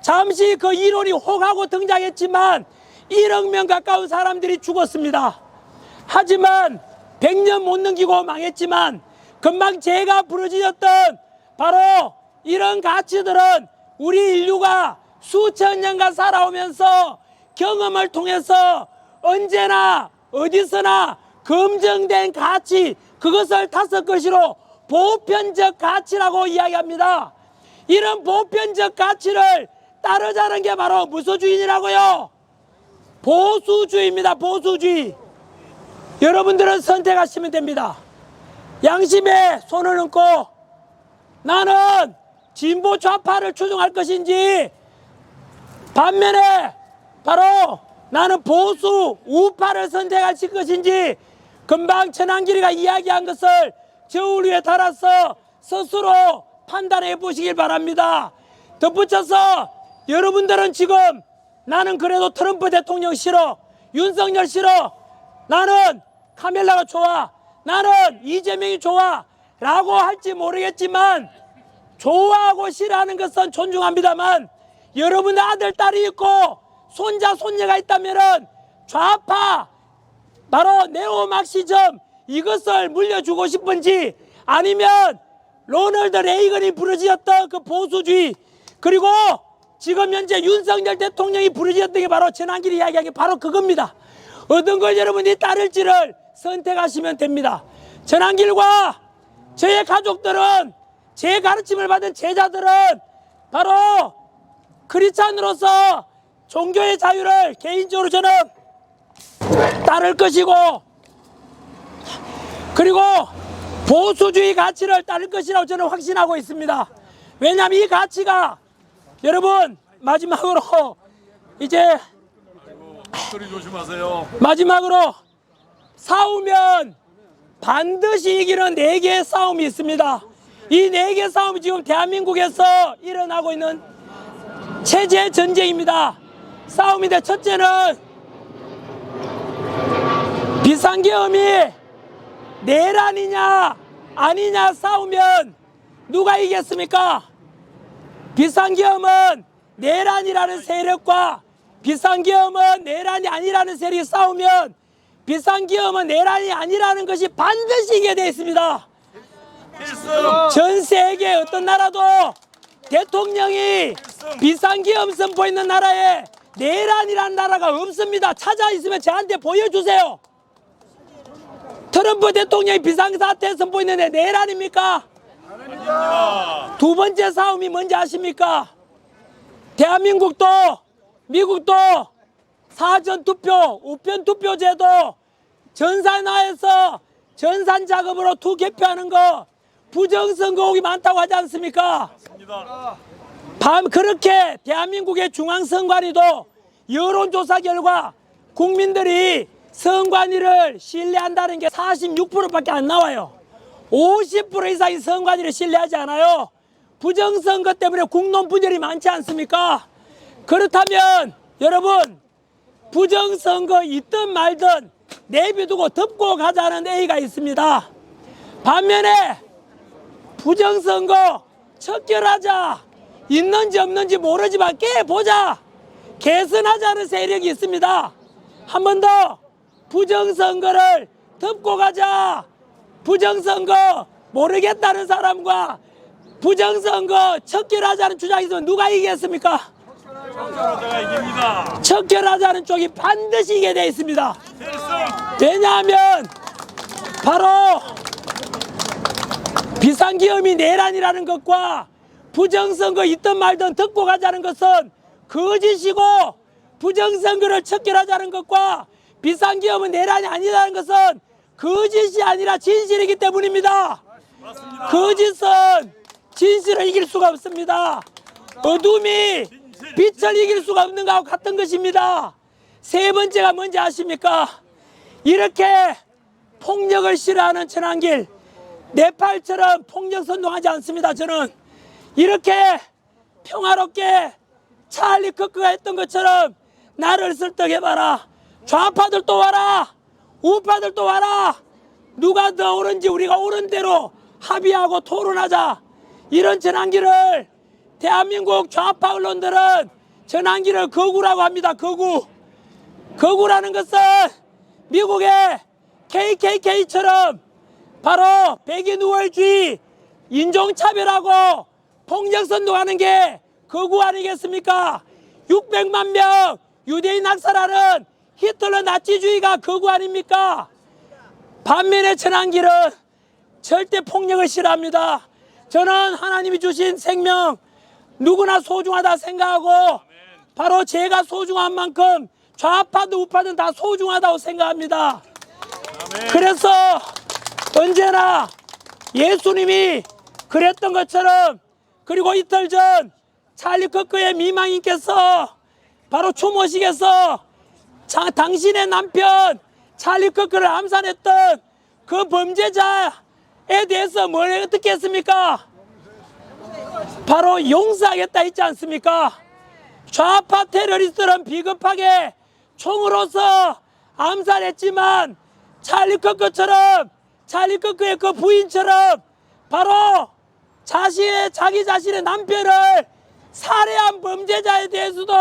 잠시 그 이론이 혹하고 등장했지만 1억 명 가까운 사람들이 죽었습니다. 하지만 100년 못 넘기고 망했지만 금방 제가 부르짖었던 바로 이런 가치들은 우리 인류가 수천 년간 살아오면서 경험을 통해서 언제나 어디서나 검증된 가치, 그것을 5글씨로 보편적 가치라고 이야기합니다. 이런 보편적 가치를 따르자는 게 바로 무소주의라고요. 보수주의입니다. 보수주의. 여러분들은 선택하시면 됩니다. 양심에 손을 얹고 나는 진보 좌파를 추종할 것인지, 반면에 바로 나는 보수 우파를 선택할 것인지, 금방 천안길이가 이야기한 것을 저울 위에 달아서 스스로 판단해 보시길 바랍니다. 덧붙여서 여러분들은 지금 나는 그래도 트럼프 대통령 싫어, 윤석열 싫어, 나는 카멜라가 좋아, 나는 이재명이 좋아 라고 할지 모르겠지만, 좋아하고 싫어하는 것은 존중합니다만 여러분의 아들, 딸이 있고 손자, 손녀가 있다면 좌파, 바로 네오막시즘 이것을 물려주고 싶은지, 아니면 로널드 레이건이 부르짖었던 그 보수주의, 그리고 지금 현재 윤석열 대통령이 부르짖었던 게 바로 전환길이 이야기한 게 바로 그겁니다. 어떤 걸 여러분이 따를지를 선택하시면 됩니다. 전환길과 저의 가족들은, 제 가르침을 받은 제자들은 바로 크리스찬으로서 종교의 자유를 개인적으로 저는 따를 것이고, 그리고 보수주의 가치를 따를 것이라고 저는 확신하고 있습니다. 왜냐하면 이 가치가, 여러분 마지막으로 이제 소리 조심하세요. 마지막으로 싸우면 반드시 이기는 4개의 싸움이 있습니다. 이 4개의 싸움이 지금 대한민국에서 일어나고 있는 체제 전쟁입니다. 싸움인데, 첫째는 비상계엄이 내란이냐 아니냐 싸우면 누가 이겼습니까? 비상계엄은 내란이라는 세력과 비상계엄은 내란이 아니라는 세력이 싸우면 비상계엄은 내란이 아니라는 것이 반드시 이게 되어 있습니다. 전 세계 어떤 나라도 대통령이 비상계엄 선포했는 나라에 내란이라는 나라가 없습니다. 찾아 있으면 저한테 보여주세요. 트럼프 대통령이 비상사태 선포했는데 내란입니까? 두 번째 싸움이 뭔지 아십니까? 대한민국도 미국도 사전투표, 우편투표제도 전산화해서 전산작업으로 투개표하는 거 부정선거옥이 많다고 하지 않습니까? 그렇게 대한민국의 중앙선관위도 여론조사 결과 국민들이 선관위를 신뢰한다는 게 46%밖에 안 나와요. 50% 이상이 선관위를 신뢰하지 않아요. 부정선거 때문에 국론분열이 많지 않습니까? 그렇다면 여러분, 부정선거 있든 말든 내비두고 덮고 가자는 A가 있습니다. 반면에 부정선거 척결하자, 있는지 없는지 모르지만 깨보자, 개선하자는 세력이 있습니다. 한 번 더 부정선거를 덮고 가자, 부정선거 모르겠다는 사람과 부정선거 척결하자는 주장이 있으면 누가 이기겠습니까? 척결하자가 이깁니다. 척결하자는 쪽이 반드시 이기게 되어 있습니다. 왜냐하면 바로 비상계엄이 내란이라는 것과 부정선거 있든 말든 덮고 가자는 것은 거짓이고, 부정선거를 척결하자는 것과 비상계엄은 내란이 아니라는 것은 거짓이 아니라 진실이기 때문입니다. 맞습니다. 거짓은 진실을 이길 수가 없습니다. 어둠이 빛을 이길 수가 없는 것과 같은 것입니다. 세 번째가 뭔지 아십니까? 이렇게 폭력을 싫어하는 전환길, 네팔처럼 폭력 선동하지 않습니다. 저는 이렇게 평화롭게 찰리 커크가 했던 것처럼 나를 설득해봐라. 좌파들도 와라, 우파들도 와라. 누가 더 옳은지 우리가 옳은 대로 합의하고 토론하자. 이런 전환기를 대한민국 좌파 언론들은 전환기를 거구라고 합니다. 거구. 거구라는 것은 미국의 KKK처럼 바로 백인 우월주의, 인종차별하고 폭력 선동하는 게 거구 아니겠습니까? 600만 명 유대인 학살하는 히틀러 나치주의가 거구 아닙니까? 반면에 전환기는 절대 폭력을 싫어합니다. 저는 하나님이 주신 생명 누구나 소중하다 생각하고 바로 제가 소중한 만큼 좌파든 우파든 다 소중하다고 생각합니다. 그래서 언제나 예수님이 그랬던 것처럼, 그리고 이틀 전 찰리 커크의 미망인께서 바로 추모식에서 당신의 남편 찰리 커크를 암살했던 그 범죄자에 대해서 뭘 어떻게 했습니까? 바로 용서하겠다 했지 않습니까? 좌파 테러리스트는 비겁하게 총으로서 암살했지만 찰리 커크처럼, 찰리 커크의 그 부인처럼 바로 자기 자신의 남편을 살해한 범죄자에 대해서도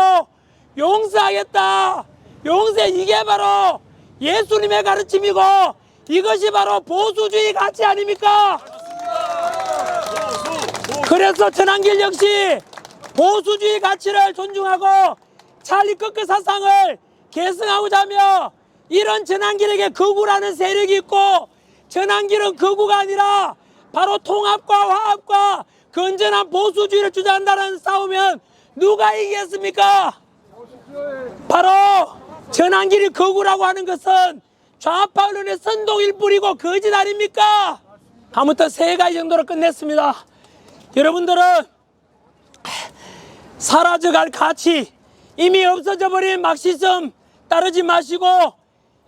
용서하겠다. 용서, 이게 바로 예수님의 가르침이고 이것이 바로 보수주의 가치 아닙니까? 그래서 전환길 역시 보수주의 가치를 존중하고 찰리 커크 사상을 계승하고자 하며 이런 전환길에게 거구라는 세력이 있고, 전환길은 거구가 아니라 바로 통합과 화합과 건전한 보수주의를 주장한다는 싸우면 누가 이기겠습니까? 바로 전환길이 거구라고 하는 것은 좌파 언론의 선동일 뿐이고 거짓 아닙니까? 아무튼 세 가지 정도로 끝냈습니다. 여러분들은 사라져갈 가치, 이미 없어져 버린 막시즘 따르지 마시고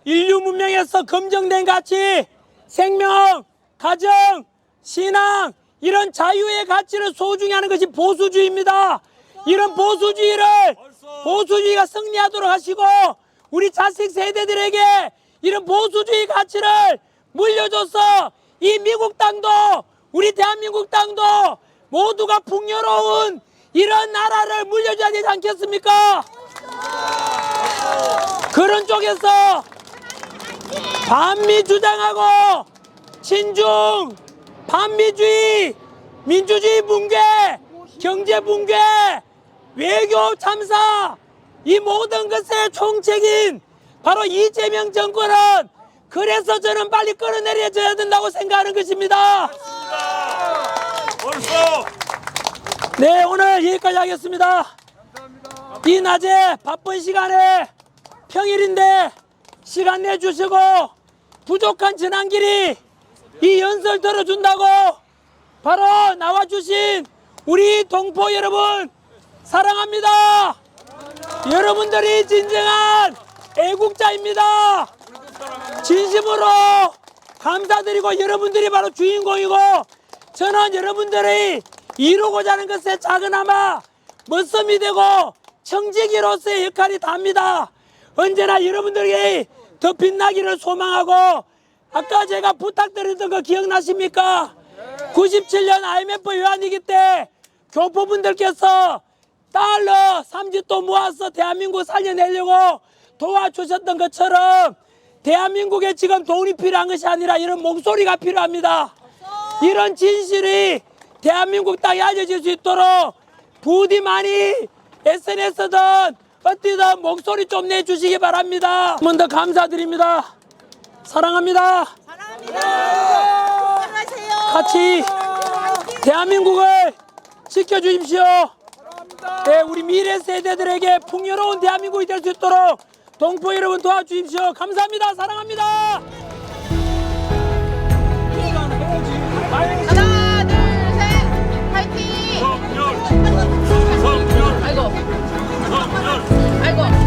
인류 문명에서 검증된 가치, 생명, 가정, 신앙, 이런 자유의 가치를 소중히 하는 것이 보수주의입니다. 이런 보수주의가 승리하도록 하시고 우리 자식 세대들에게 이런 보수주의 가치를 물려줘서 이 미국 땅도 우리 대한민국 땅도 모두가 풍요로운 이런 나라를 물려줘야 되지 않겠습니까? 그런 쪽에서 반미 주장하고 친중, 반미주의, 민주주의 붕괴, 경제 붕괴, 외교 참사 이 모든 것의 총책인 바로 이재명 정권은 그래서 저는 빨리 끌어내려져야 된다고 생각하는 것입니다. 벌써 네, 오늘 여기까지 하겠습니다. 이 낮에 바쁜 시간에 평일인데 시간 내주시고 부족한 전환길이 이 연설 들어준다고 바로 나와주신 우리 동포 여러분 사랑합니다. 여러분들이 진정한 애국자입니다. 진심으로 감사드리고 여러분들이 바로 주인공이고 저는 여러분들이 이루고자 하는 것에 작은아마 머슴이 되고 청지기로서의 역할이 답니다. 언제나 여러분들에게 더 빛나기를 소망하고 아까 제가 부탁드렸던 거 기억나십니까? 97년 IMF 외환위기 때 교포분들께서 달러 30도 모아서 대한민국 살려내려고 도와주셨던 것처럼 대한민국에 지금 돈이 필요한 것이 아니라 이런 목소리가 필요합니다. 이런 진실이 대한민국 땅에 알려질 수 있도록 부디 많이 SNS든 어디든 목소리 좀 내주시기 바랍니다. 한 번 더 감사드립니다. 사랑합니다. 사랑합니다. 사랑하세요. 같이 대한민국을 지켜주십시오. 네, 우리 미래 세대들에게 풍요로운 대한민국이 될 수 있도록 동포 여러분 도와주십시오. 감사합니다. 사랑합니다. 하나, 둘, 셋. 파이팅. 성렬, 성렬, 아이고. 성렬. 아이고.